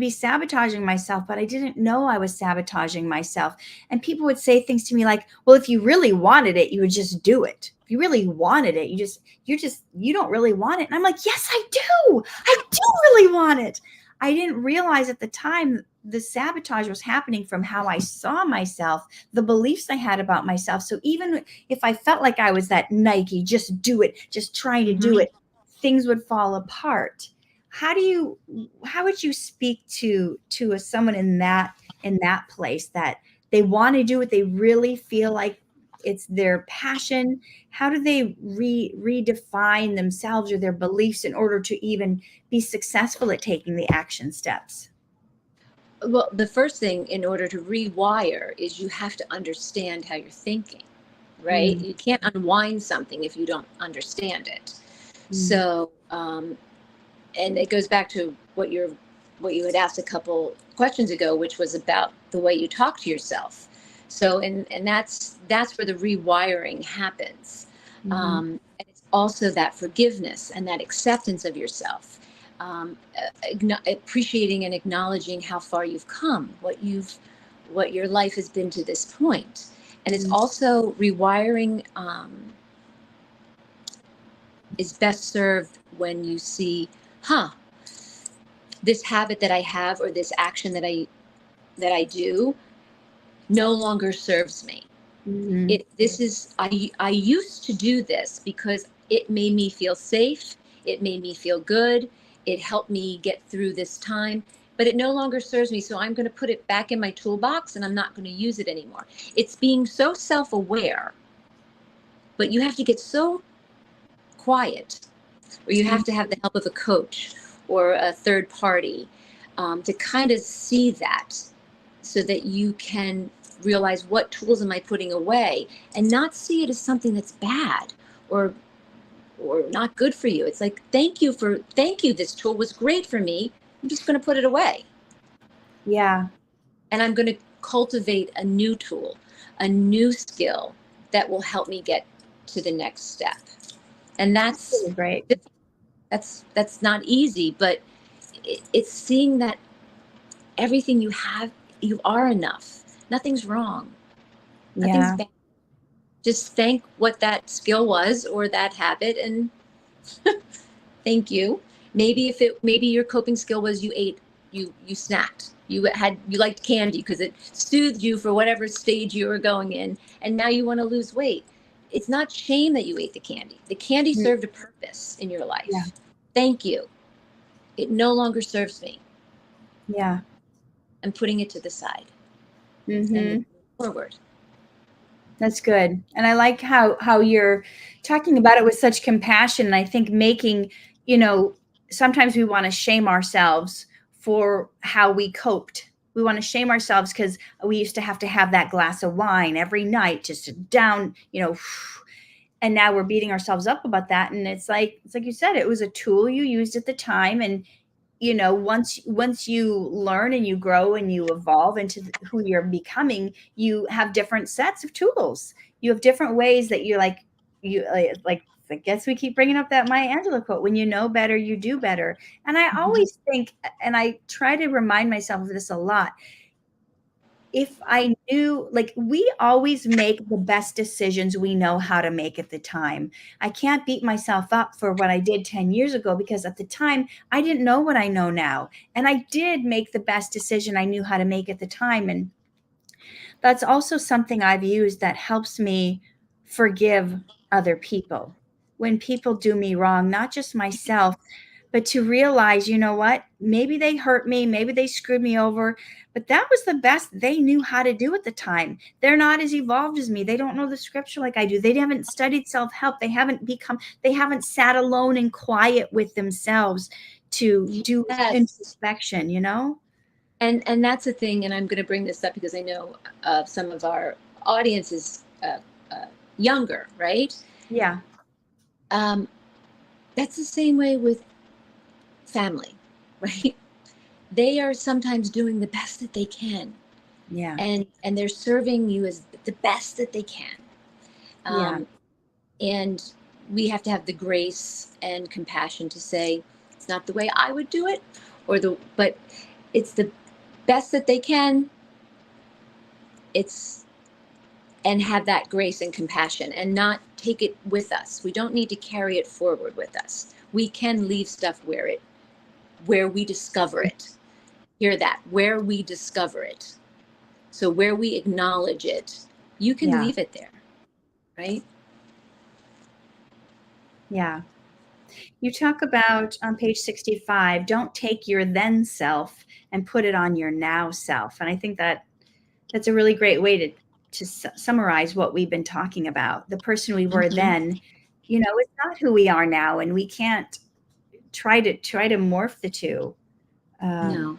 be sabotaging myself, but I didn't know I was sabotaging myself. And people would say things to me like, well, if you really wanted it, you would just do it. you really wanted it, you don't really want it. And I'm like, yes, I do. I do really want it. I didn't realize at the time the sabotage was happening from how I saw myself, the beliefs I had about myself. So even if I felt like I was that Nike, just do it, just trying to do it, things would fall apart. How would you speak to someone in that place that they want to do it, they really feel like it's their passion? How do they redefine themselves or their beliefs in order to even be successful at taking the action steps?
Well, the first thing in order to rewire is you have to understand how you're thinking, right?
Mm,
You can't unwind something if you don't understand it.
mm,
So, and it goes back to what you had asked a couple questions ago, which was about the way you talk to yourself. So, and that's where the rewiring happens.
mm-hmm,
And it's also that forgiveness and that acceptance of yourself, appreciating and acknowledging how far you've come, what your life has been to this point. And it's
mm,
also rewiring, is best served when you see, huh, this habit that I have, or this action that I do, no longer serves me.
mm-hmm,
I used to do this because it made me feel safe, it made me feel good, it helped me get through this time, but it no longer serves me, so I'm going to put it back in my toolbox and I'm not going to use it anymore. It's being so self-aware, but you have to get so quiet, or you have to have the help of a coach or a third party, to kind of see that, so that you can realize, what tools am I putting away, and not see it as something that's bad or not good for you. It's like, thank you, this tool was great for me. I'm just going to put it away,
yeah,
and I'm going to cultivate a new tool, a new skill that will help me get to the next step. And
really great.
that's not easy, but it's seeing that everything you have, you are enough. Nothing's wrong. Nothing's
Yeah,
bad. Just thank what that skill was, or that habit, and thank you. Maybe your coping skill was you snacked. You liked candy because it soothed you for whatever stage you were going in, and now you want to lose weight. It's not shame that you ate the candy. The candy
mm,
served a purpose in your
yeah,
life. Thank you. It no longer serves me.
yeah,
I'm putting it to the side and
mm-hmm.
moving forward.
That's good. And I like how you're talking about it with such compassion. And I think making, you know, sometimes we want to shame ourselves for how we coped. We want to shame ourselves because we used to have that glass of wine every night, just to down, and now we're beating ourselves up about that. And it's like you said, it was a tool you used at the time. And once you learn and you grow and you evolve into who you're becoming, you have different sets of tools. You have different ways that you I guess we keep bringing up that Maya Angelou quote: when you know better, you do better. And I
Mhm.
always think, and I try to remind myself of this a lot, if I knew, like, we always make the best decisions we know how to make at the time. I can't beat myself up for what I did 10 years ago, because at the time I didn't know what I know now. And I did make the best decision I knew how to make at the time. And that's also something I've used that helps me forgive other people. When people do me wrong, not just myself, but to realize, you know what, maybe they hurt me, maybe they screwed me over, but that was the best they knew how to do at the time. They're not as evolved as me. They don't know the scripture like I do. They haven't studied self-help. They haven't sat alone and quiet with themselves to do
Yes.
introspection.
And that's the thing, and I'm going to bring this up because I know some of our audience is younger, right?
Yeah.
Um, that's the same way with family, right? They are sometimes doing the best that they can,
Yeah.
and they're serving you as the best that they can.
Yeah.
Um, and we have to have the grace and compassion to say, it's not the way I would do it, but it's the best that they can. It's and have that grace and compassion and not take it with us. We don't need to carry it forward with us. We can leave stuff where we discover it. Hear that, where we discover it. So where we acknowledge it, you can leave it there, right?
Yeah. You talk about on page 65, don't take your then self and put it on your now self. And I think that's a really great way to summarize what we've been talking about. The person we were then, you know, is not who we are now, and we can't try to morph the two.
No,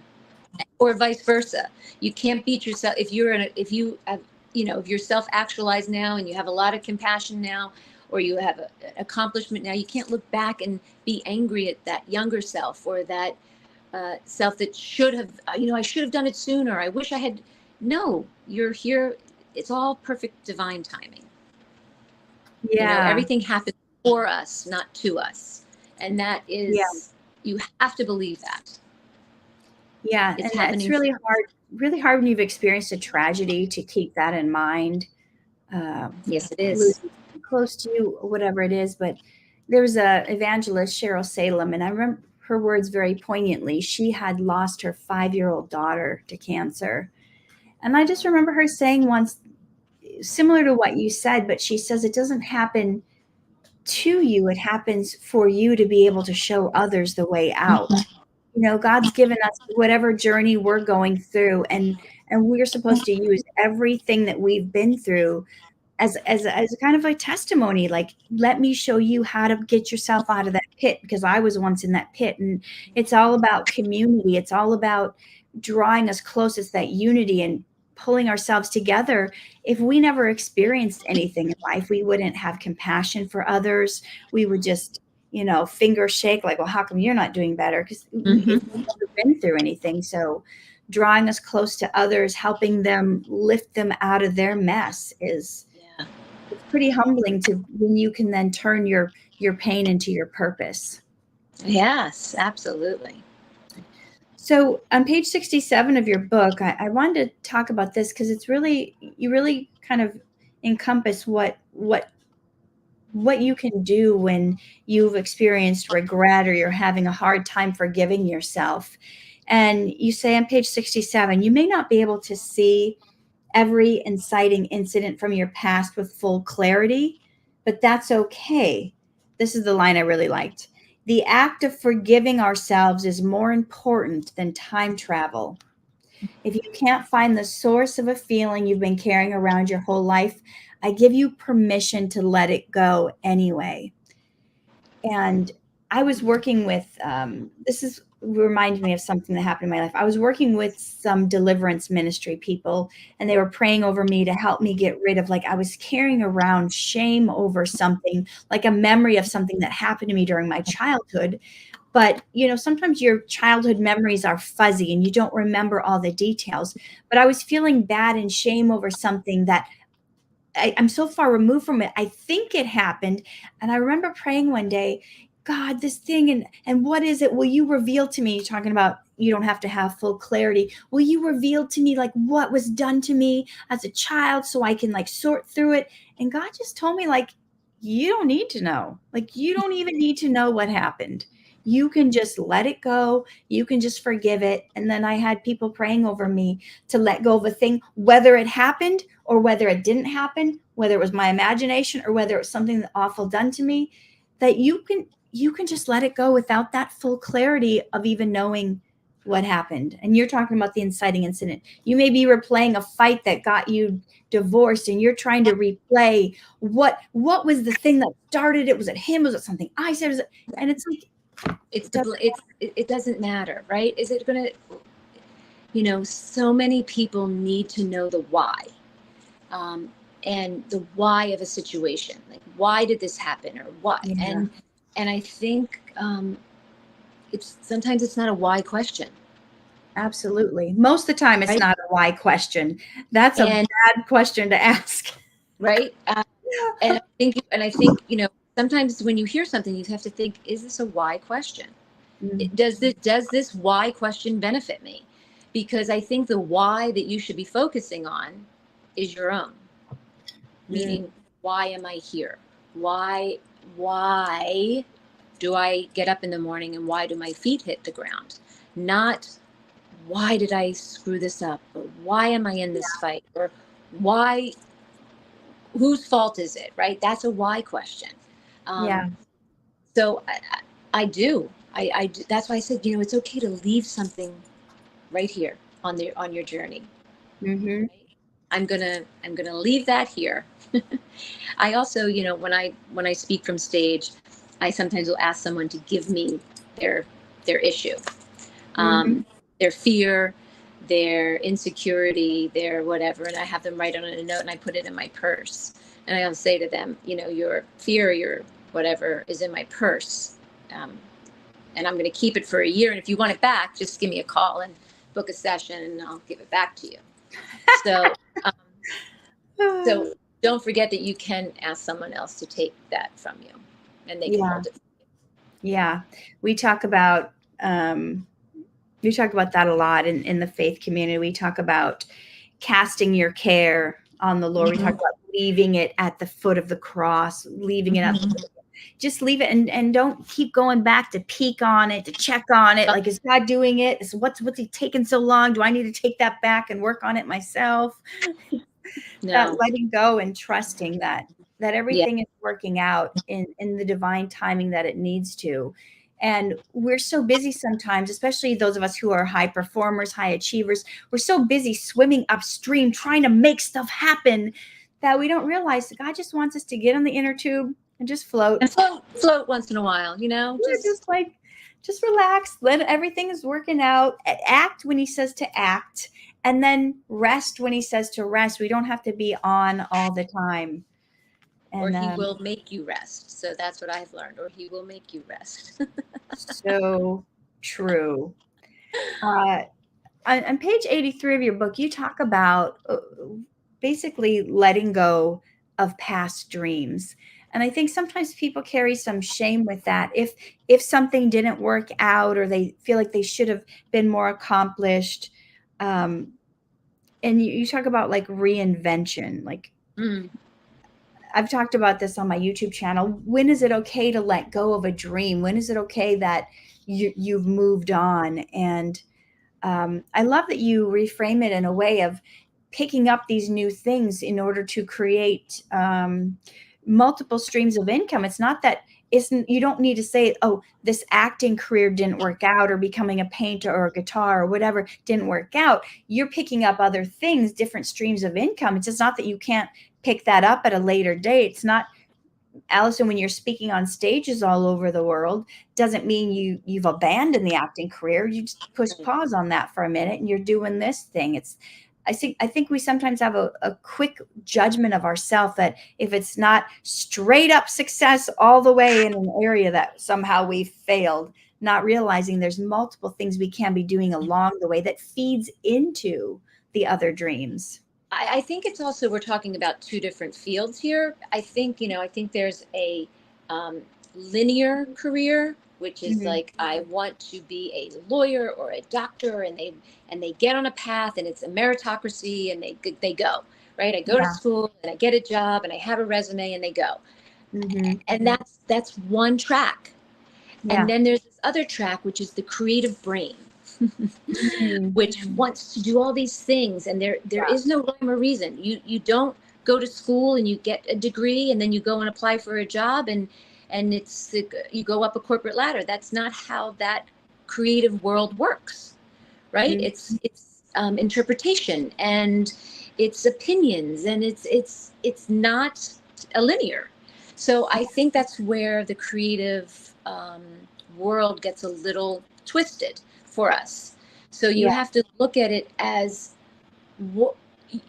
or vice versa. You can't beat yourself if you have, you know, if you're self-actualized now and you have a lot of compassion now, or you have an accomplishment now, you can't look back and be angry at that younger self or that self that should have, you know, I should have done it sooner. I wish I had. No, you're here. It's all perfect divine timing.
Yeah.
You know, everything happens for us, not to us. And that is, you have to believe that.
Yeah.
It's
and
happening.
It's really hard when you've experienced a tragedy to keep that in mind.
Yes, it is.
Close to you, whatever it is. But there was a evangelist, Cheryl Salem, and I remember her words very poignantly. She had lost her 5-year-old daughter to cancer. And I just remember her saying once, similar to what you said, but she says it doesn't happen to you. It happens for you to be able to show others the way out. You know, God's given us whatever journey we're going through, and we're supposed to use everything that we've been through as a kind of a testimony, like, let me show you how to get yourself out of that pit, because I was once in that pit. And it's all about community. It's all about drawing us close. It's that unity and pulling ourselves together. If we never experienced anything in life, we wouldn't have compassion for others. We would just, you know, finger shake like, well, how come you're not doing better? Because we've never been through anything. So drawing us close to others, helping them lift them out of their mess is it's pretty humbling to when you can then turn your pain into your purpose.
Yes, absolutely.
So on page 67 of your book, I wanted to talk about this because it's really, you really kind of encompass what you can do when you've experienced regret or you're having a hard time forgiving yourself. And you say on page 67, you may not be able to see every inciting incident from your past with full clarity, but that's okay. This is the line I really liked. The act of forgiving ourselves is more important than time travel. If you can't find the source of a feeling you've been carrying around your whole life, I give you permission to let it go anyway. And I was working with, this reminded me of something that happened in my life. I was working with some deliverance ministry people, and they were praying over me to help me get rid of, like, I was carrying around shame over something, like a memory of something that happened to me during my childhood. But, you know, sometimes your childhood memories are fuzzy and you don't remember all the details. But I was feeling bad and shame over something that I'm so far removed from it. I think it happened. And I remember praying one day, God, this thing, and what is it? Will you reveal to me, talking about you don't have to have full clarity. Will you reveal to me like what was done to me as a child so I can like sort through it? And God just told me, like, you don't need to know. Like, you don't even need to know what happened. You can just let it go. You can just forgive it. And then I had people praying over me to let go of a thing, whether it happened or whether it didn't happen, whether it was my imagination or whether it was something awful done to me, that you can just let it go without that full clarity of even knowing what happened. And you're talking about the inciting incident. You may be replaying a fight that got you divorced, and you're trying to replay what was the thing that started it. Was it him? Was it something I said? And it's like,
it doesn't matter, right? Is it going to, you know, so many people need to know the why, and the why of a situation. Like, why did this happen, or what?
yeah.
And I think sometimes it's not a why question.
Absolutely. Most of the time, it's
right?
not a why question. That's a bad question to ask.
Right. And I think, you know, sometimes when you hear something, you have to think, is this a why question? Does this why question benefit me? Because I think the why that you should be focusing on is your own. meaning, why am I here? Why do I get up in the morning and why do my feet hit the ground? Not why did I screw this up? Or why am I in this fight? Or why, whose fault is it? Right? That's a why question.
Yeah.
So I do. That's why I said, it's okay to leave something right here on your journey.
Mm-hmm.
Right? I'm gonna leave that here. I also, when I speak from stage, I sometimes will ask someone to give me their issue,
Mm-hmm.
their fear, their insecurity, their whatever, and I have them write on a note and I put it in my purse. And I'll say to them, your fear, your whatever is in my purse, and I'm going to keep it for a year. And if you want it back, just give me a call and book a session, and I'll give it back to you. So, so don't forget that you can ask someone else to take that from you, and they can hold it.
Yeah. We talk about that a lot in the faith community. We talk about casting your care on the Lord. We talk about leaving it at the foot of the cross, leaving it at just leave it and don't keep going back to peek on it, to check on it. Like, is God doing it? What's he taking so long? Do I need to take that back and work on it myself?
No.
That letting go and trusting that everything is working out in the divine timing that it needs to. And we're so busy sometimes, especially those of us who are high performers, high achievers, we're so busy swimming upstream, trying to make stuff happen, that we don't realize that God just wants us to get on the inner tube and just float.
And float once in a while,
just relax. Let everything is working out. Act when he says to act, and then rest when he says to rest. We don't have to be on all the time.
And, or he will make you rest. So that's what I've learned. Or he will make you rest.
So true. On page 83 of your book, you talk about basically letting go of past dreams. And I think sometimes people carry some shame with that. If something didn't work out, or they feel like they should have been more accomplished. And you talk about like reinvention. Like, I've talked about this on my YouTube channel. When is it okay to let go of a dream? When is it okay that you've moved on? And I love that you reframe it in a way of picking up these new things in order to create multiple streams of income. It's not that you don't need to say, oh, this acting career didn't work out, or becoming a painter or a guitar or whatever didn't work out. You're picking up other things, different streams of income. It's just not that you can't pick that up at a later date. It's not, Alison, when you're speaking on stages all over the world, doesn't mean you've abandoned the acting career. You just push pause on that for a minute and you're doing this thing. I think we sometimes have a quick judgment of ourselves that if it's not straight up success all the way in an area, that somehow we failed, not realizing there's multiple things we can be doing along the way that feeds into the other dreams.
I think it's also, we're talking about two different fields here. I think there's a linear career, which is like, I want to be a lawyer or a doctor, and they get on a path, and it's a meritocracy, and they go, right? I go to school and I get a job and I have a resume and they go. And that's one track. And then there's this other track, which is the creative brain. Which wants to do all these things, and there is no rhyme or reason. You don't go to school and you get a degree and then you go and apply for a job and you go up a corporate ladder. That's not how that creative world works, right? It's interpretation, and it's opinions, and it's not a linear. So I think that's where the creative world gets a little twisted for us. So you have to look at it as what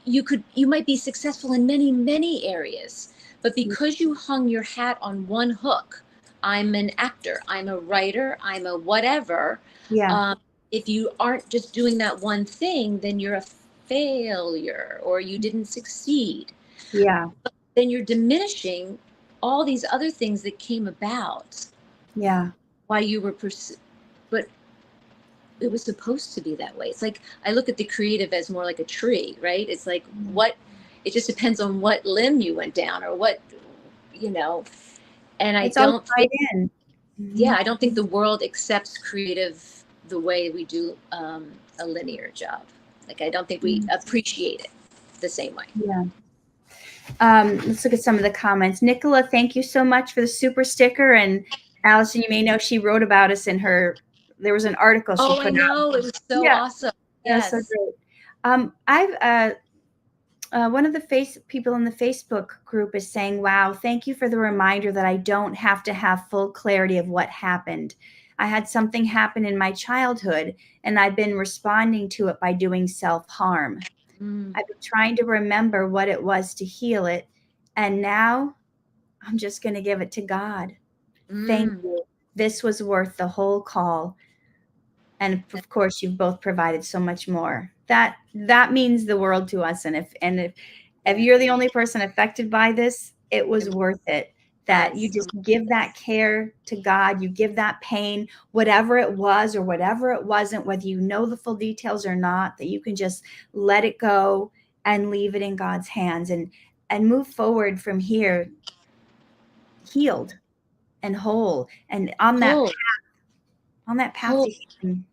you might be successful in many, many areas, but because you hung your hat on one hook, I'm an actor, I'm a writer, I'm a whatever. If you aren't just doing that one thing, then you're a failure, or you didn't succeed. But then you're diminishing all these other things that came about. While you were but it was supposed to be that way. It's like, I look at the creative as more like a tree, right? It's like, It just depends on what limb you went down or what, you know, and I
It's all
don't
tied
think,
in.
yeah, I don't think the world accepts creative the way we do a linear job. Like, I don't think we appreciate it the same way.
Yeah. Let's look at some of the comments. Nicola, thank you so much for the super sticker. And Alison, you may know she wrote about us in there was an article she put out.
Oh, I know. It was so awesome.
Yes. That was so great. One of the people in the Facebook group is saying, wow, thank you for the reminder that I don't have to have full clarity of what happened. I had something happen in my childhood, and I've been responding to it by doing self-harm. I've been trying to remember what it was to heal it, and now I'm just going to give it to God. Thank you. This was worth the whole call. And of course, you've both provided so much more. That means the world to us. And if you're the only person affected by this, it was worth it. That you just give that care to God, you give that pain, whatever it was or whatever it wasn't, whether you know the full details or not, that you can just let it go and leave it in God's hands and move forward from here, healed and whole, and on that path to healing.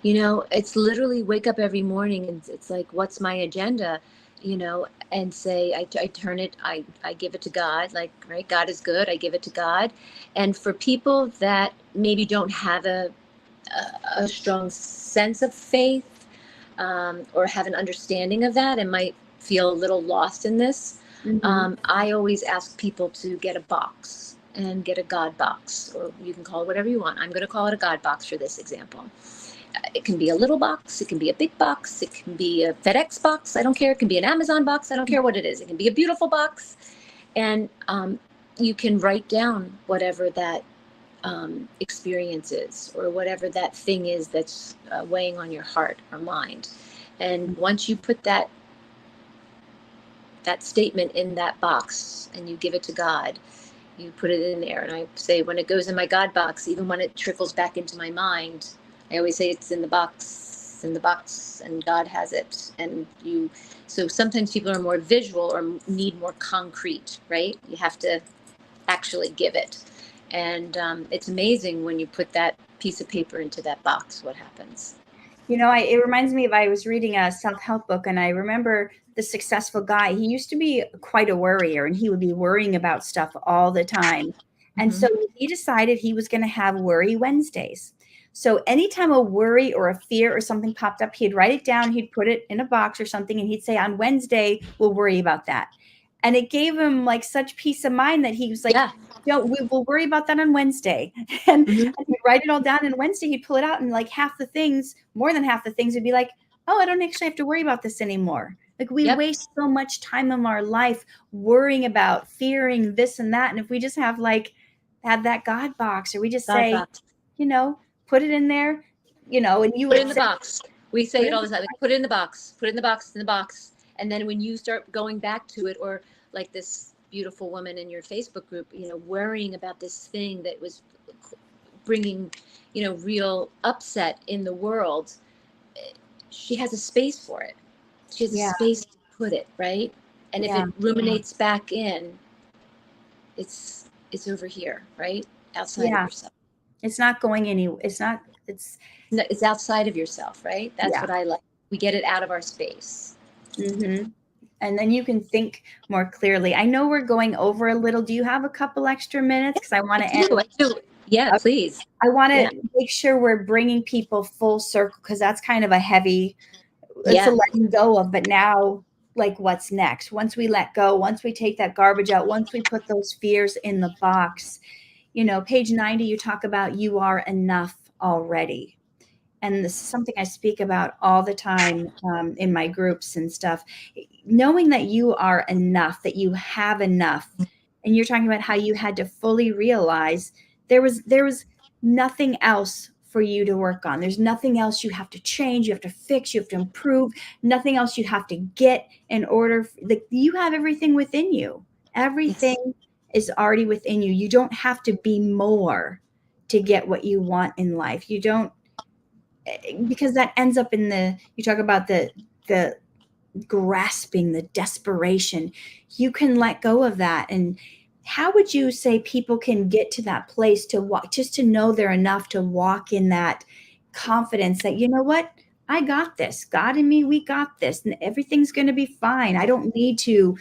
You know, it's literally wake up every morning and it's like, what's my agenda? You know, and say, I turn it, I give it to God, like, right, God is good, I give it to God. And for people that maybe don't have a strong sense of faith, or have an understanding of that and might feel a little lost in this, I always ask people to get a box and get a God box, or you can call it whatever you want. I'm going to call it a God box for this example. It can be a little box, it can be a big box, it can be a FedEx box, I don't care. It can be an Amazon box, I don't care what it is. It can be a beautiful box. And you can write down whatever that experience is, or whatever that thing is that's weighing on your heart or mind. And once you put that statement in that box and you give it to God, you put it in there. And I say, when it goes in my God box, even when it trickles back into my mind, I always say it's in the box, and God has it. And so sometimes people are more visual or need more concrete, right? You have to actually give it. And it's amazing when you put that piece of paper into that box, what happens.
You know, it reminds me of, I was reading a self-help book, and I remember the successful guy. He used to be quite a worrier, and he would be worrying about stuff all the time. And so he decided he was going to have Worry Wednesdays. So anytime a worry or a fear or something popped up, he'd write it down, he'd put it in a box or something, and he'd say, on Wednesday, we'll worry about that. And it gave him like such peace of mind that he was like, we will worry about that on Wednesday. And he'd write it all down, and Wednesday he'd pull it out, and like more than half the things would be like, oh, I don't actually have to worry about this anymore. Like, we waste so much time in our life worrying about, fearing this and that. And if we just have that God box, or we just say, you know, put it in there, you know, and you
put it in the box. We say it all the time. Like, put it in the box, put it in the box, in the box. And then when you start going back to it, or like this beautiful woman in your Facebook group, you know, worrying about this thing that was bringing, you know, real upset in the world, she has a space for it. She has a space to put it, right? And if it ruminates back in, it's over here, right? Outside of yourself.
It's not going anywhere.
It's outside of yourself, right? That's what I like. We get it out of our space.
And then you can think more clearly. I know we're going over a little. Do you have a couple extra minutes? Because I want to end.
I do. Yeah, please.
I want to make sure we're bringing people full circle, because that's kind of a heavy, it's a letting go of. But now, like, what's next? Once we let go, once we take that garbage out, once we put those fears in the box, you know, page 90, you talk about you are enough already. And this is something I speak about all the time in my groups and stuff. Knowing that you are enough, that you have enough. And you're talking about how you had to fully realize there was nothing else for you to work on. There's nothing else you have to change, you have to fix, you have to improve, nothing else you have to get in order. You have everything within you. Everything is already within you. You don't have to be more to get what you want in life. You don't, because that ends up in you talk about the grasping, the desperation, you can let go of that. And how would you say people can get to that place to walk, just to know they're enough to walk in that confidence that, you know what, I got this. God and me, we got this, and everything's going to be fine. I don't even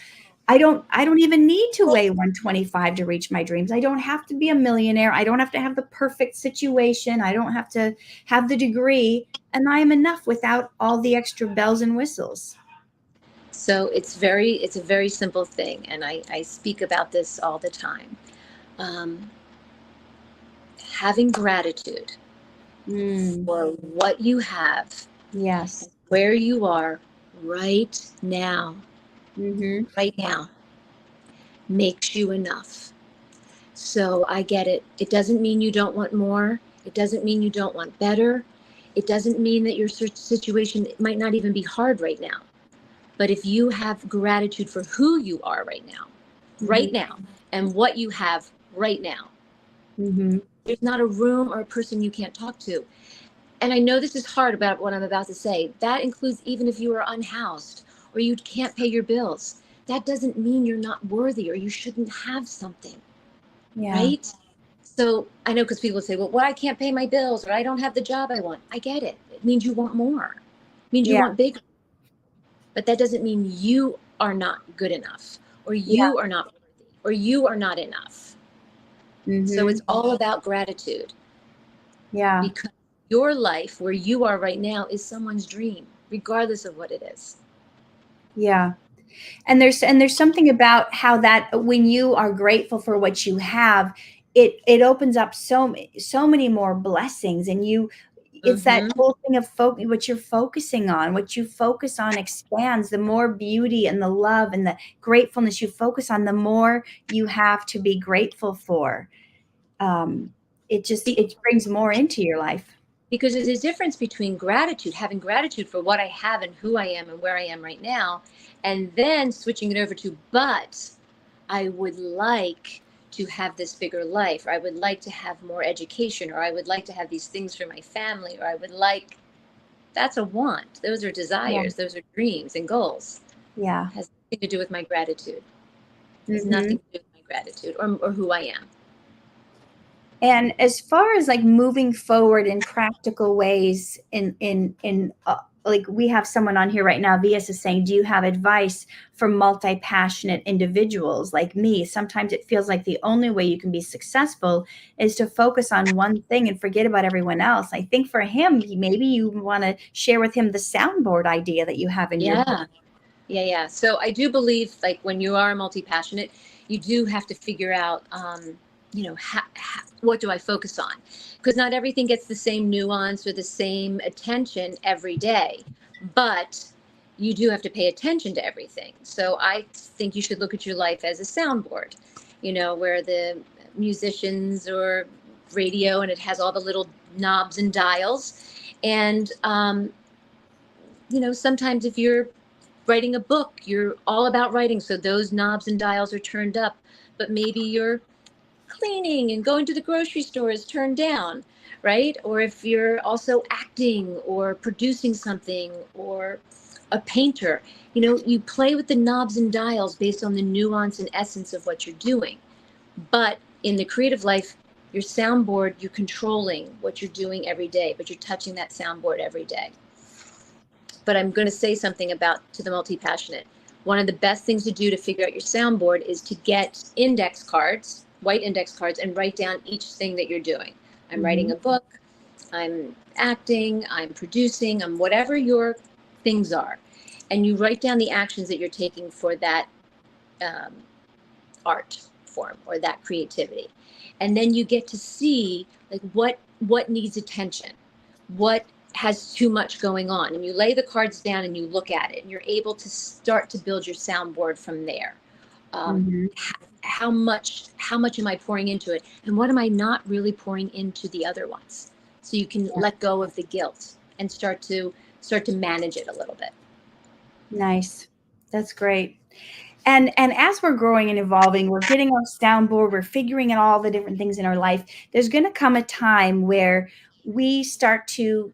need to weigh 125 to reach my dreams. I don't have to be a millionaire. I don't have to have the perfect situation. I don't have to have the degree, and I am enough without all the extra bells and whistles.
So it's a very simple thing, and I speak about this all the time. Um, Having gratitude for what you have,
Yes.
where you are right now,
Mm-hmm.
right now, makes you enough. So I get it. It doesn't mean you don't want more. It doesn't mean you don't want better. It doesn't mean that your situation might not even be hard right now. But if you have gratitude for who you are right now, and what you have right now, there's not a room or a person you can't talk to. And I know this is hard about what I'm about to say. That includes even if you are unhoused or you can't pay your bills. That doesn't mean you're not worthy or you shouldn't have something, right? So I know, because people say, well, I can't pay my bills, or I don't have the job I want. I get it. It means you want more. It means you want bigger. But that doesn't mean you are not good enough, or you are not worthy, or you are not enough. So it's all about gratitude.
Yeah.
Because your life where you are right now is someone's dream, regardless of what it is.
Yeah. And there's something about how that when you are grateful for what you have, it opens up so many more blessings. And it's that whole thing of what you're focusing on, what you focus on expands. The more beauty and the love and the gratefulness you focus on, the more you have to be grateful for. It brings more into your life.
Because there's a difference between gratitude, having gratitude for what I have and who I am and where I am right now, and then switching it over to, but I would like to have this bigger life, or I would like to have more education, or I would like to have these things for my family, or I would like, that's a want. Those are desires. Those are dreams and goals.
Yeah.
It has nothing to do with my gratitude. It has nothing to do with my gratitude or who I am.
And as far as like moving forward in practical ways, like we have someone on here right now, VS is saying, do you have advice for multi-passionate individuals like me? Sometimes it feels like the only way you can be successful is to focus on one thing and forget about everyone else. I think for him, maybe you want to share with him the soundboard idea that you have in your book.
Yeah. So I do believe, like, when you are multi-passionate, you do have to figure out, what do I focus on? Because not everything gets the same nuance or the same attention every day, but you do have to pay attention to everything. So I think you should look at your life as a soundboard, where the musicians or radio, and it has all the little knobs and dials. And, sometimes if you're writing a book, you're all about writing, so those knobs and dials are turned up, but maybe you're cleaning and going to the grocery store is turned down, right? Or if you're also acting or producing something or a painter, you play with the knobs and dials based on the nuance and essence of what you're doing. But in the creative life, your soundboard, you're controlling what you're doing every day, but you're touching that soundboard every day. But I'm going to say something to the multi-passionate. One of the best things to do to figure out your soundboard is to get index cards, white index cards, and write down each thing that you're doing. I'm writing a book, I'm acting, I'm producing, I'm whatever your things are. And you write down the actions that you're taking for that art form or that creativity. And then you get to see, like, what needs attention, what has too much going on, and you lay the cards down and you look at it, and you're able to start to build your soundboard from there. How much am I pouring into it, and what am I not really pouring into the other ones? So you can let go of the guilt and start to manage it a little bit.
Nice. That's great. And as we're growing and evolving, we're getting our soundboard, we're figuring out all the different things in our life. There's going to come a time where we start to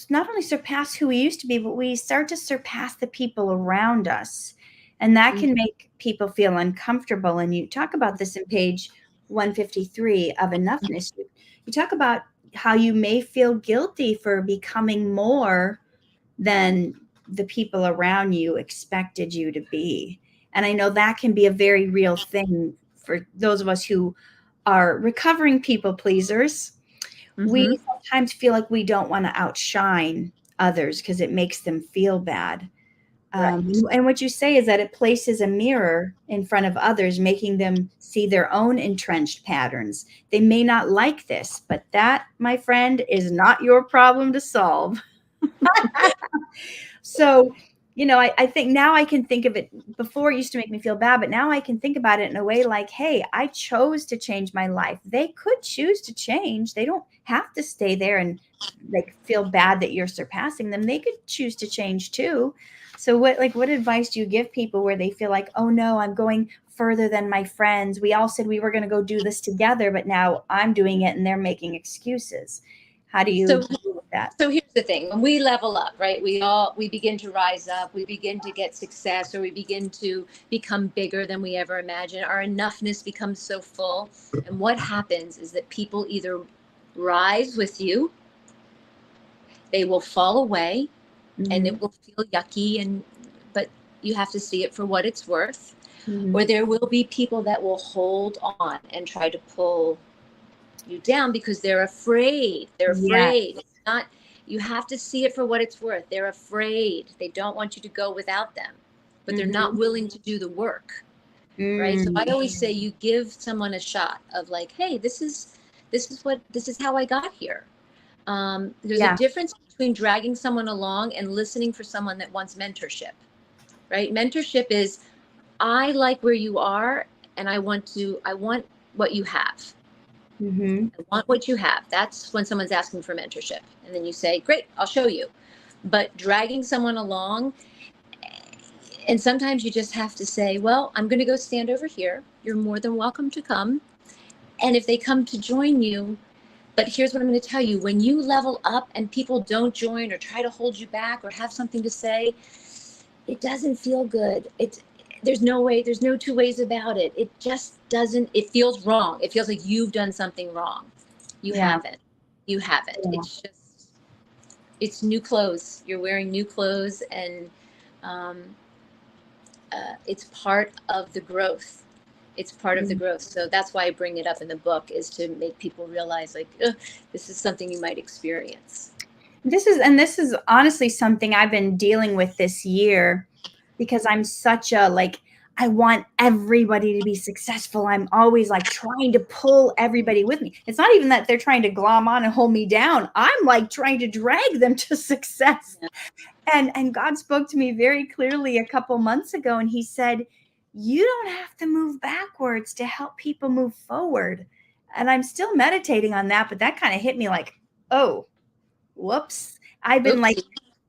not only surpass who we used to be, but we start to surpass the people around us. And that can make people feel uncomfortable. And you talk about this in page 153 of Enoughness. You talk about how you may feel guilty for becoming more than the people around you expected you to be. And I know that can be a very real thing for those of us who are recovering people pleasers. We sometimes feel like we don't want to outshine others because it makes them feel bad.
Right.
And what you say is that it places a mirror in front of others, making them see their own entrenched patterns. They may not like this, but that, my friend, is not your problem to solve. So, I think now I can think of it. Before it used to make me feel bad, but now I can think about it in a way like, hey, I chose to change my life. They could choose to change. They don't have to stay there and like feel bad that you're surpassing them. They could choose to change too. So what advice do you give people where they feel like, oh no, I'm going further than my friends. We all said we were going to go do this together, but now I'm doing it and they're making excuses. How do you deal with that?
So here's the thing. When we level up, right, we begin to rise up, we begin to get success, or we begin to become bigger than we ever imagined. Our enoughness becomes so full. And what happens is that people either rise with you, they will fall away, and it will feel yucky, but you have to see it for what it's worth. Or there will be people that will hold on and try to pull you down because they're afraid.
Yes.
It's not, you have to see it for what it's worth. They're afraid. They don't want you to go without them, but they're not willing to do the work. Right. So I always say you give someone a shot of like, hey, this is how I got here. There's a difference between dragging someone along and listening for someone that wants mentorship. Right. Mentorship is, I like where you are and I want what you have. I want what you have. That's when someone's asking for mentorship. And then you say, great, I'll show you. But dragging someone along, and sometimes you just have to say, well, I'm going to go stand over here. You're more than welcome to come. And if they come to join you, but here's what I'm going to tell you. When you level up and people don't join or try to hold you back or have something to say, it doesn't feel good. There's no two ways about it. It just doesn't, it feels wrong. It feels like you've done something wrong. You haven't. Yeah. It's new clothes. You're wearing new clothes, and it's part of the growth. So that's why I bring it up in the book, is to make people realize like, this is something you might experience.
This is honestly something I've been dealing with this year, because I'm such a I want everybody to be successful. I'm always like trying to pull everybody with me. It's not even that they're trying to glom on and hold me down. I'm like trying to drag them to success. Yeah. And God spoke to me very clearly a couple months ago, and he said, you don't have to move backwards to help people move forward. And I'm still meditating on that, but that kind of hit me like, oh, whoops. I've been like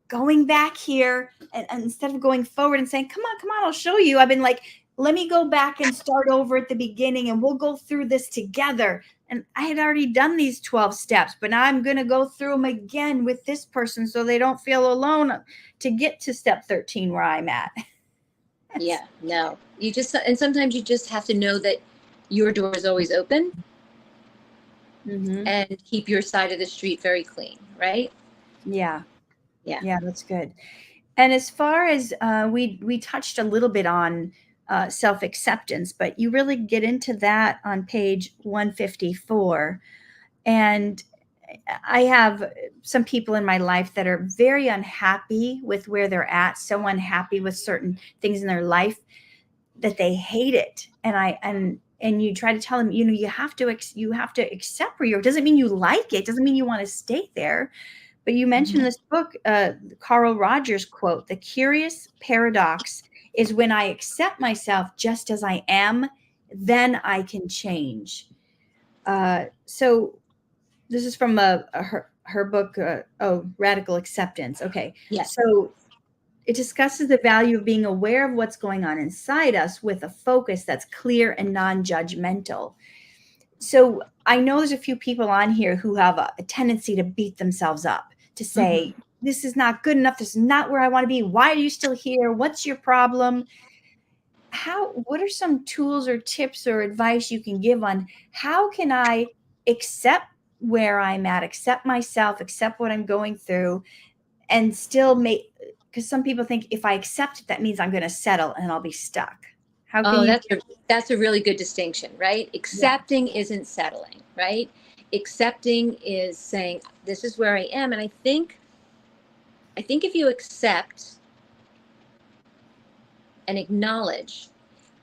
going back here, and instead of going forward and saying, come on, I'll show you. I've been like, let me go back and start over at the beginning and we'll go through this together. And I had already done these 12 steps, but now I'm going to go through them again with this person so they don't feel alone to get to step 13 where I'm at.
Yeah, no, and sometimes you just have to know that your door is always open, and keep your side of the street very clean. Right.
Yeah, that's good. And as far as we touched a little bit on self-acceptance, but you really get into that on page 154. And I have some people in my life that are very unhappy with where they're at, so unhappy with certain things in their life that they hate it. And you try to tell them, you have to accept where you're. It doesn't mean you like it. Doesn't mean you want to stay there. But you mentioned in this book, Carl Rogers' quote, the curious paradox is when I accept myself just as I am, then I can change. So this is from her book, Radical Acceptance. Okay.
Yes.
So it discusses the value of being aware of what's going on inside us with a focus that's clear and non-judgmental. So I know there's a few people on here who have a tendency to beat themselves up, to say, this is not good enough. This is not where I want to be. Why are you still here? What's your problem? What are some tools or tips or advice you can give on how can I accept where I'm at, accept myself, accept what I'm going through, and still make, because some people think if I accept it, that means I'm going to settle and I'll be stuck. How can you?
That's a really good distinction, right? Accepting isn't settling, right? Accepting is saying, this is where I am. And I think if you accept and acknowledge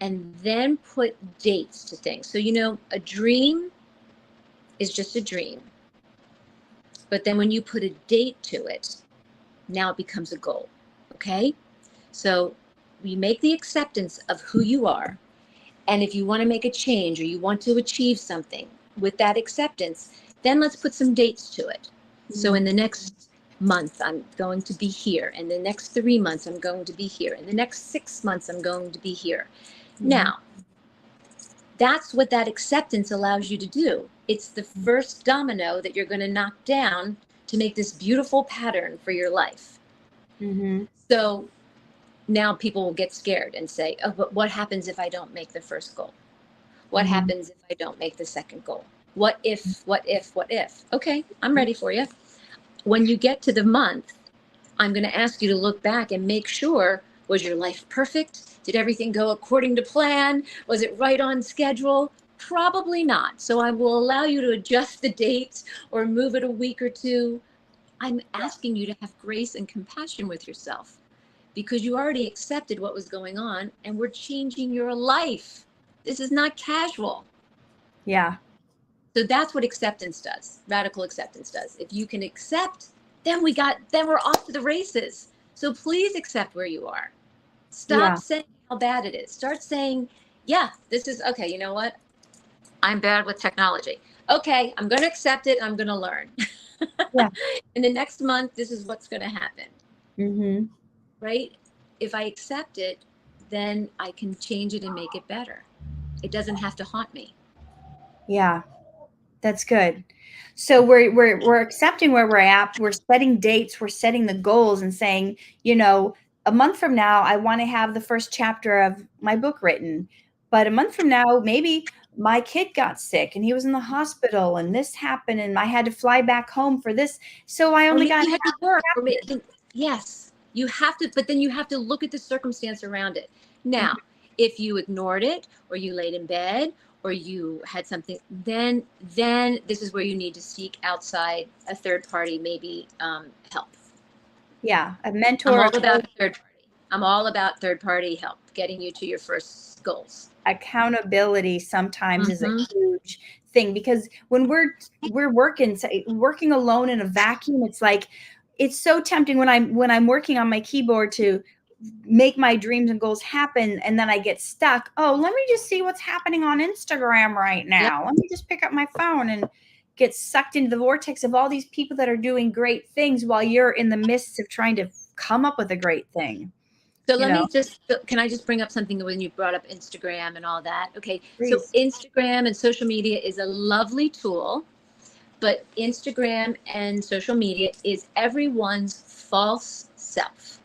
and then put dates to things. So, a dream is just a dream. But then when you put a date to it, now it becomes a goal. Okay? So you make the acceptance of who you are. And if you want to make a change or you want to achieve something with that acceptance, then let's put some dates to it. So in the next month, I'm going to be here. In the next 3 months, I'm going to be here. In the next 6 months, I'm going to be here. Now, that's what that acceptance allows you to do. It's the first domino that you're going to knock down to make this beautiful pattern for your life. So now people will get scared and say, oh, but what happens if I don't make the first goal? What happens if I don't make the second goal? What if? Okay, I'm ready for you. When you get to the month, I'm going to ask you to look back and make sure, was your life perfect? Did everything go according to plan? Was it right on schedule? Probably not. So I will allow you to adjust the date or move it a week or two. I'm asking you to have grace and compassion with yourself because you already accepted what was going on and we're changing your life. This is not casual.
Yeah.
So that's what acceptance does. Radical acceptance does. If you can accept, then we're off to the races. So please accept where you are. Stop saying how bad it is. Start saying, yeah, this is okay. You know what? I'm bad with technology. Okay, I'm going to accept it. I'm going to learn. In the next month, this is what's going to happen. Right? If I accept it, then I can change it and make it better. It doesn't have to haunt me.
Yeah, that's good. So we're accepting where we're at. We're setting dates. We're setting the goals and saying, a month from now, I want to have the first chapter of my book written. But a month from now, maybe my kid got sick and he was in the hospital and this happened and I had to fly back home for this. So I only got
you had to work. Yes, you have to, but then you have to look at the circumstance around it. Now, if you ignored it or you laid in bed or you had something, then this is where you need to seek outside a third party, maybe help.
Yeah, a mentor.
I'm all about third party help, getting you to your first goals.
Accountability sometimes is a huge thing because when we're working alone in a vacuum, it's so tempting when I'm working on my keyboard to make my dreams and goals happen, and then I get stuck. Oh, let me just see what's happening on Instagram right now. Let me just pick up my phone and get sucked into the vortex of all these people that are doing great things while you're in the midst of trying to come up with a great thing.
So can I just bring up something when you brought up Instagram and all that? Okay.
Please.
So Instagram and social media is a lovely tool, but Instagram and social media is everyone's false self.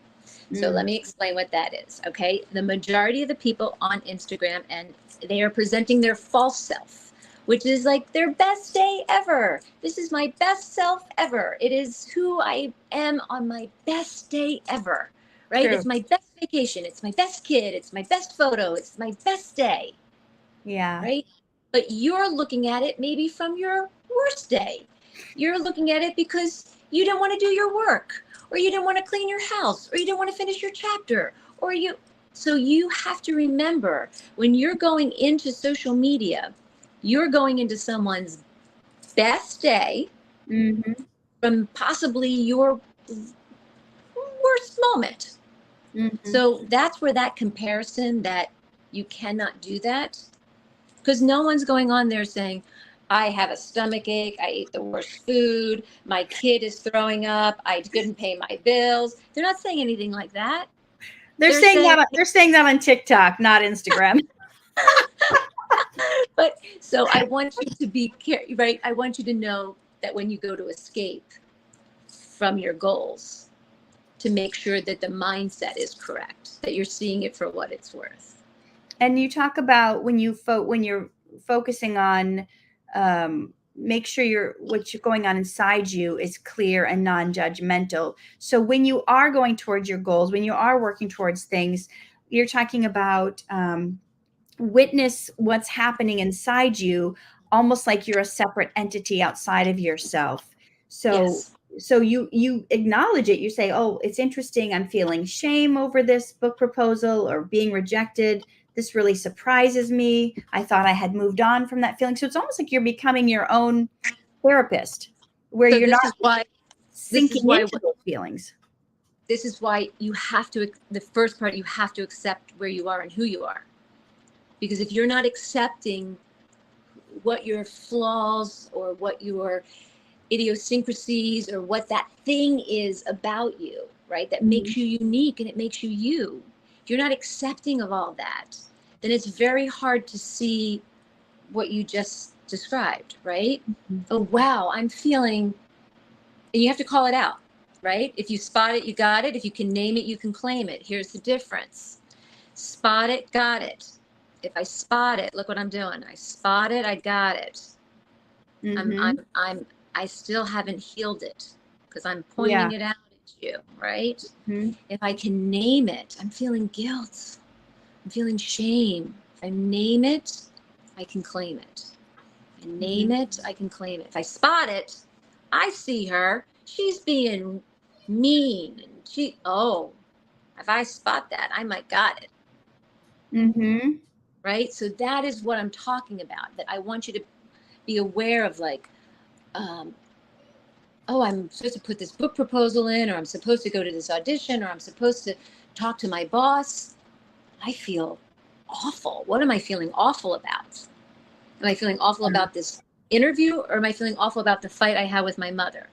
So let me explain what that is. Okay. The majority of the people on Instagram, and they are presenting their false self, which is like their best day ever. This is my best self ever. It is who I am on my best day ever. Right? True. It's my best vacation. It's my best kid. It's my best photo. It's my best day.
Yeah.
Right? But you're looking at it maybe from your worst day. You're looking at it because you didn't want to do your work, or you didn't want to clean your house, or you didn't want to finish your chapter, so you have to remember when you're going into social media, you're going into someone's best day from possibly your worst moment. So that's where that comparison, that you cannot do that, because no one's going on there saying, I have a stomach ache, I ate the worst food, my kid is throwing up, I couldn't pay my bills. They're not saying anything like that.
They're saying that on TikTok, not Instagram.
But so I want you to be right. I want you to know that when you go to escape, from your goals to make sure that the mindset is correct, that you're seeing it for what it's worth.
And you talk about when you're focusing on, make sure what's going on inside you is clear and non-judgmental. So when you are going towards your goals, when you are working towards things, you're talking about, witness what's happening inside you, almost like you're a separate entity outside of yourself. So
Yes.
so you acknowledge it. You say, oh, it's interesting, I'm feeling shame over this book proposal or being rejected. This really surprises me. I thought I had moved on from that feeling. So it's almost like you're becoming your own therapist, where
So
you're not
this is
sinking
why
into those feelings.
this is why you have to, the first part, you have to accept where you are and who you are. Because if you're not accepting what your flaws or what your idiosyncrasies or what that thing is about you, right, that makes you unique and it makes you you, if you're not accepting of all that, then it's very hard to see what you just described, right? Oh, wow, I'm feeling, and you have to call it out, right? If you spot it, you got it. If you can name it, you can claim it. Here's the difference. Spot it, got it. If I spot it, look what I'm doing. I spot it, I got it. I still haven't healed it because I'm pointing it out at you, right? If I can name it, I'm feeling guilt. I'm feeling shame. If I name it, I can claim it. If I name it, I can claim it. If I spot it, I see her. She's being mean. And if I spot that, I might got it. Right? So that is what I'm talking about, that I want you to be aware of, like, oh, I'm supposed to put this book proposal in, or I'm supposed to go to this audition, or I'm supposed to talk to my boss. I feel awful. What am I feeling awful about? Am I feeling awful about this interview, or am I feeling awful about the fight I had with my mother?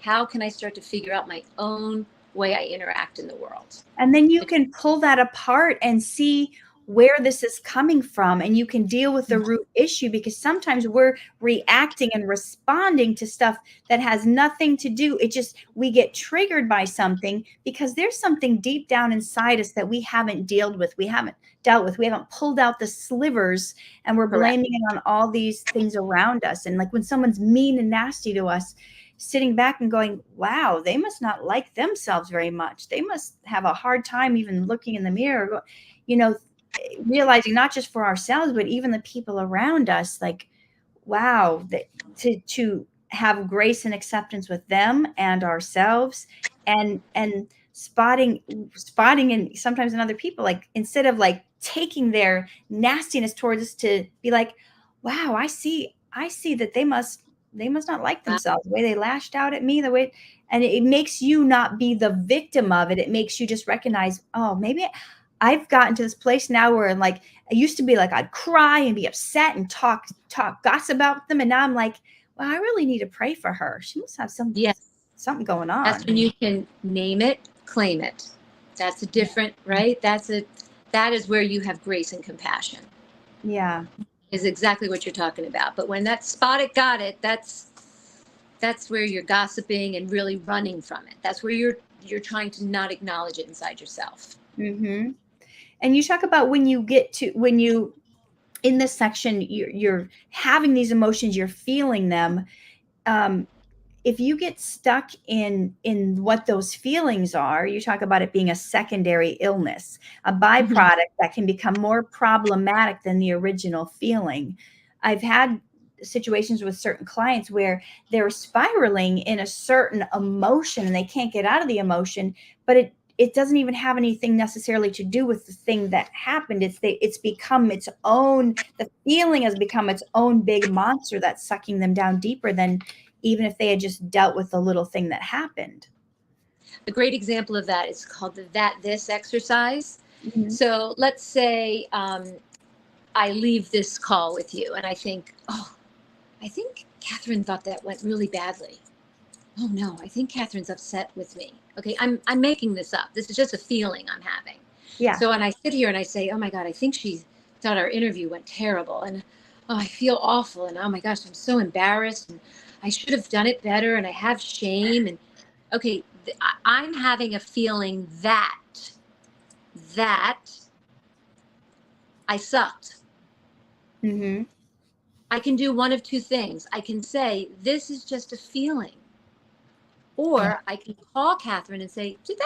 How can I start to figure out my own way I interact in the world?
And then you can pull that apart and see where this is coming from, and you can deal with the root issue, because sometimes we're reacting and responding to stuff that has nothing to do. We get triggered by something because there's something deep down inside us that we haven't dealt with. We haven't pulled out the slivers, and we're blaming it on all these things around us. And like when someone's mean and nasty to us, sitting back and going, wow, they must not like themselves very much. They must have a hard time even looking in the mirror, realizing not just for ourselves, but even the people around us, like, wow, to have grace and acceptance with them and ourselves, and spotting and sometimes in other people, like, instead of like taking their nastiness towards us, to be like, wow, I see that they must not like themselves, the way they lashed out at me, and it makes you not be the victim of it. It makes you just recognize, oh, maybe I've gotten to this place now where, like, I used to be like, I'd cry and be upset and talk gossip about them. And now I'm like, well, I really need to pray for her. She must have something going on.
That's when you can name it, claim it. That's a different, right? That is where you have grace and compassion.
Yeah.
Is exactly what you're talking about. But when that spot it, got it, that's where you're gossiping and really running from it. That's where you're trying to not acknowledge it inside yourself.
And you talk about when you in this section, you're having these emotions, you're feeling them. If you get stuck in what those feelings are, you talk about it being a secondary illness, a byproduct that can become more problematic than the original feeling. I've had situations with certain clients where they're spiraling in a certain emotion and they can't get out of the emotion, but it doesn't even have anything necessarily to do with the thing that happened. It's become its own, the feeling has become its own big monster that's sucking them down deeper than even if they had just dealt with the little thing that happened.
A great example of that is called the this exercise. So let's say I leave this call with you and I think, oh, I think Katherine thought that went really badly. Oh no, I think Katherine's upset with me. Okay, I'm making this up. This is just a feeling I'm having.
Yeah.
So when I sit here and I say, oh my God, I think she thought our interview went terrible, and oh, I feel awful, and oh my gosh, I'm so embarrassed, and I should have done it better, and I have shame, and okay, I'm having a feeling that I sucked.
Mm-hmm.
I can do one of two things. I can say, this is just a feeling. Or I can call Katherine and say, did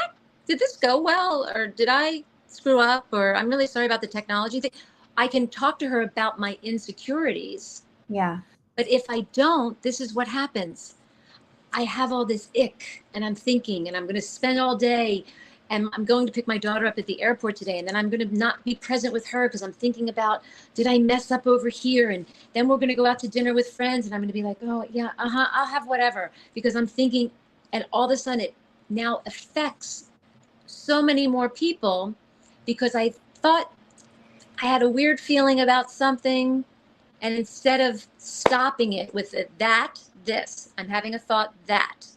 this go well? Or did I screw up? Or I'm really sorry about the technology thing. I can talk to her about my insecurities.
Yeah.
But if I don't, this is what happens. I have all this ick and I'm thinking, and I'm going to spend all day, and I'm going to pick my daughter up at the airport today. And then I'm going to not be present with her because I'm thinking about, did I mess up over here? And then we're going to go out to dinner with friends. And I'm going to be like, oh yeah, I'll have whatever, because I'm thinking, and all of a sudden it now affects so many more people because I thought I had a weird feeling about something. And instead of stopping it with this, I'm having a thought that,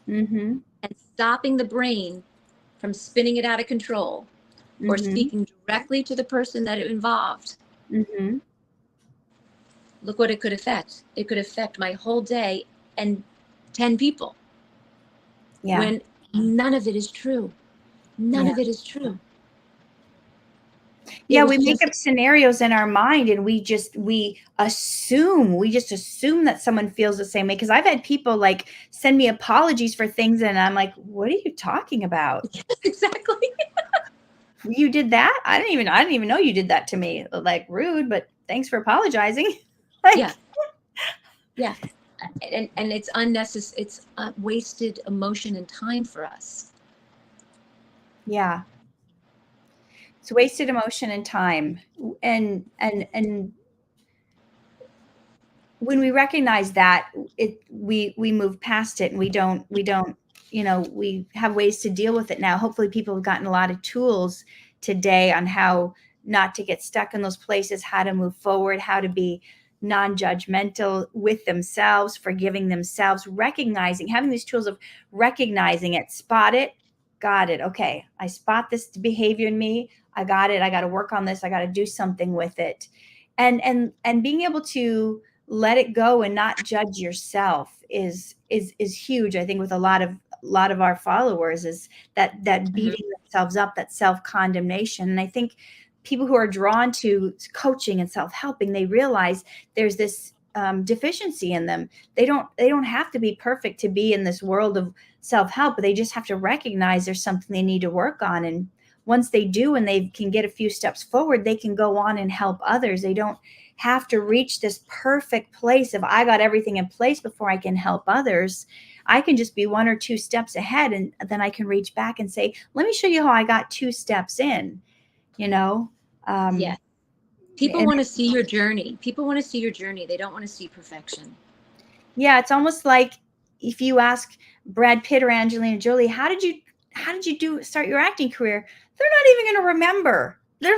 Mm-hmm.
and stopping the brain from spinning it out of control, or
Mm-hmm.
speaking directly to the person that it involved.
Mm-hmm.
Look what it could affect. It could affect my whole day and 10 people.
Yeah.
When none of it is true. None
Yeah.
of it is true.
Yeah, we make up scenarios in our mind, and we just assume that someone feels the same way. Because I've had people like send me apologies for things, and I'm like, what are you talking about?
Yes, exactly.
You did that? I didn't even know you did that to me. Like, rude, but thanks for apologizing. Like,
Yeah. Yeah. And it's unnecessary. It's wasted emotion and time for us.
yeah. It's wasted emotion and time. And when we recognize that, we move past it, and we don't, we have ways to deal with it now. Hopefully people have gotten a lot of tools today on how not to get stuck in those places, how to move forward, how to be non-judgmental with themselves, forgiving themselves, recognizing, having these tools of recognizing it, spot it, got it. Okay, I spot this behavior in me. I got it. I got to work on this. I got to do something with it. And being able to let it go and not judge yourself is huge. I think with a lot of our followers is that beating themselves up, that self-condemnation. And I think people who are drawn to coaching and self-helping, they realize there's this deficiency in them. They don't have to be perfect to be in this world of self-help, but they just have to recognize there's something they need to work on. And once they do, and they can get a few steps forward, they can go on and help others. They don't have to reach this perfect place of, I got everything in place before I can help others. I can just be one or two steps ahead, and then I can reach back and say, let me show you how I got 2 steps in,
Yeah. People want to see your journey. People want to see your journey. They don't want to see perfection.
Yeah, it's almost like if you ask Brad Pitt or Angelina Jolie, how did you start your acting career? They're not even going to remember. They're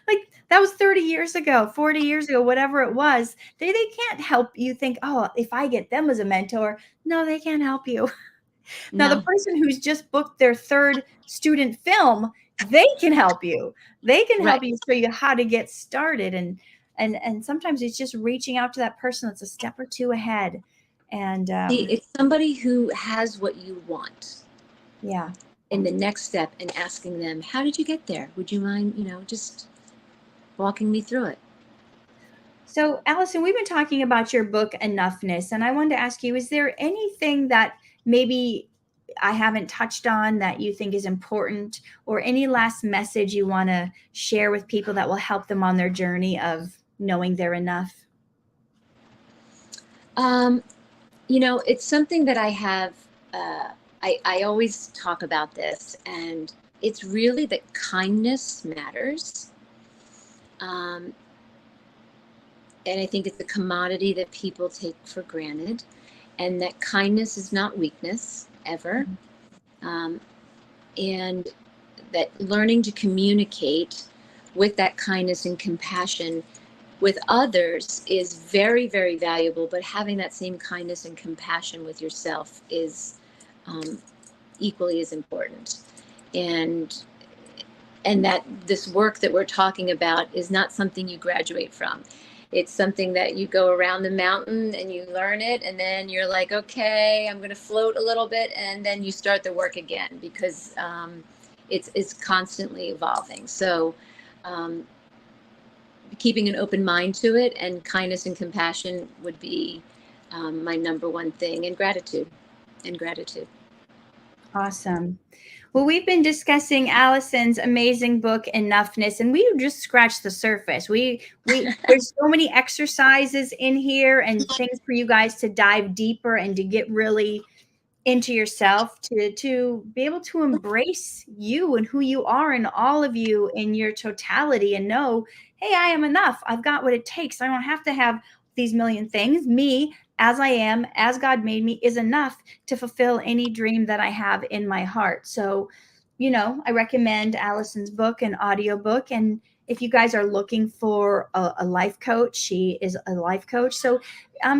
like that was 30 years ago, 40 years ago, whatever it was. They can't help you think, oh, if I get them as a mentor. No, they can't help you. Now, the person who's just booked their 3rd student film, they can help you. They can help you, show you how to get started. And sometimes it's just reaching out to that person that's a step or 2 ahead. And
it's somebody who has what you want.
Yeah.
In the next step, and asking them, how did you get there? Would you mind, just walking me through it?
So, Alison, we've been talking about your book, Enoughness, and I wanted to ask you, is there anything that maybe I haven't touched on that you think is important, or any last message you want to share with people that will help them on their journey of knowing they're enough?
It's something that I have, I always talk about this, and it's really that kindness matters. And I think it's a commodity that people take for granted, and that kindness is not weakness ever. And that learning to communicate with that kindness and compassion with others is very, very valuable, but having that same kindness and compassion with yourself is equally as important. And that this work that we're talking about is not something you graduate from. it's something that you go around the mountain and you learn it, and then you're like, okay, I'm going to float a little bit, and then you start the work again, because it's constantly evolving. So keeping an open mind to it, and kindness and compassion would be my number one thing, and gratitude.
Awesome. Well, we've been discussing Alison's amazing book, Enoughness, and we just scratched the surface. We there's so many exercises in here and things for you guys to dive deeper and to get really into yourself, to be able to embrace you and who you are and all of you in your totality, and know, hey, I am enough. I've got what it takes. I don't have to have these million things. Me, as I am, as God made me, is enough to fulfill any dream that I have in my heart. So, I recommend Alison's book, an audiobook. And if you guys are looking for a life coach, she is a life coach. So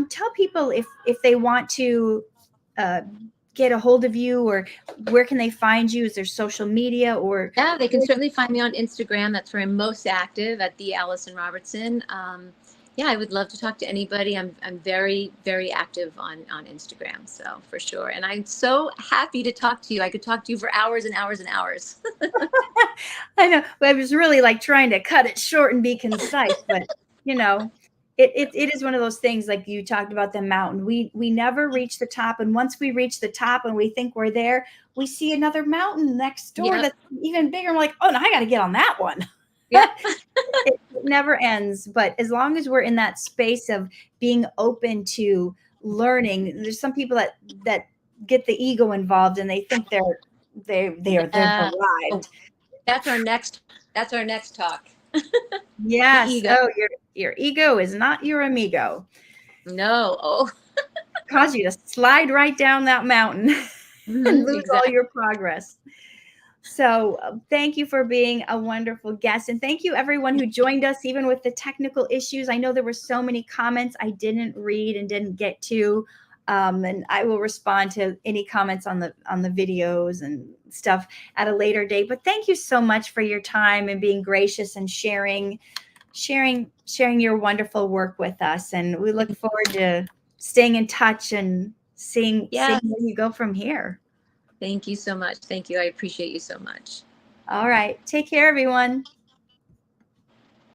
tell people if they want to get a hold of you, or where can they find you? Is there social media? Or
Yeah, they can certainly find me on Instagram. That's where I'm most active, at the Alison Robertson. Yeah, I would love to talk to anybody. I'm very, very active on Instagram, so for sure. And I'm so happy to talk to you. I could talk to you for hours and hours and hours.
I know, but I was really like trying to cut it short and be concise, but it is one of those things, like you talked about the mountain. We never reach the top, and once we reach the top and we think we're there, we see another mountain next door that's even bigger. I'm like, oh no, I got to get on that one.
Yeah.
It never ends. But as long as we're in that space of being open to learning, there's some people that get the ego involved and they think they've arrived.
That's our next talk. The
Yes.
ego.
Oh, your ego is not your amigo.
No. Oh.
Cause you to slide right down that mountain and lose all
Exactly.
your progress. So thank you for being a wonderful guest. And thank you everyone who joined us, even with the technical issues. I know there were so many comments I didn't read and didn't get to. And I will respond to any comments on the videos and stuff at a later date. But thank you so much for your time and being gracious and sharing your wonderful work with us. And we look forward to staying in touch and seeing where you go from here.
Thank you so much. Thank you. I appreciate you so much.
All right. Take care, everyone.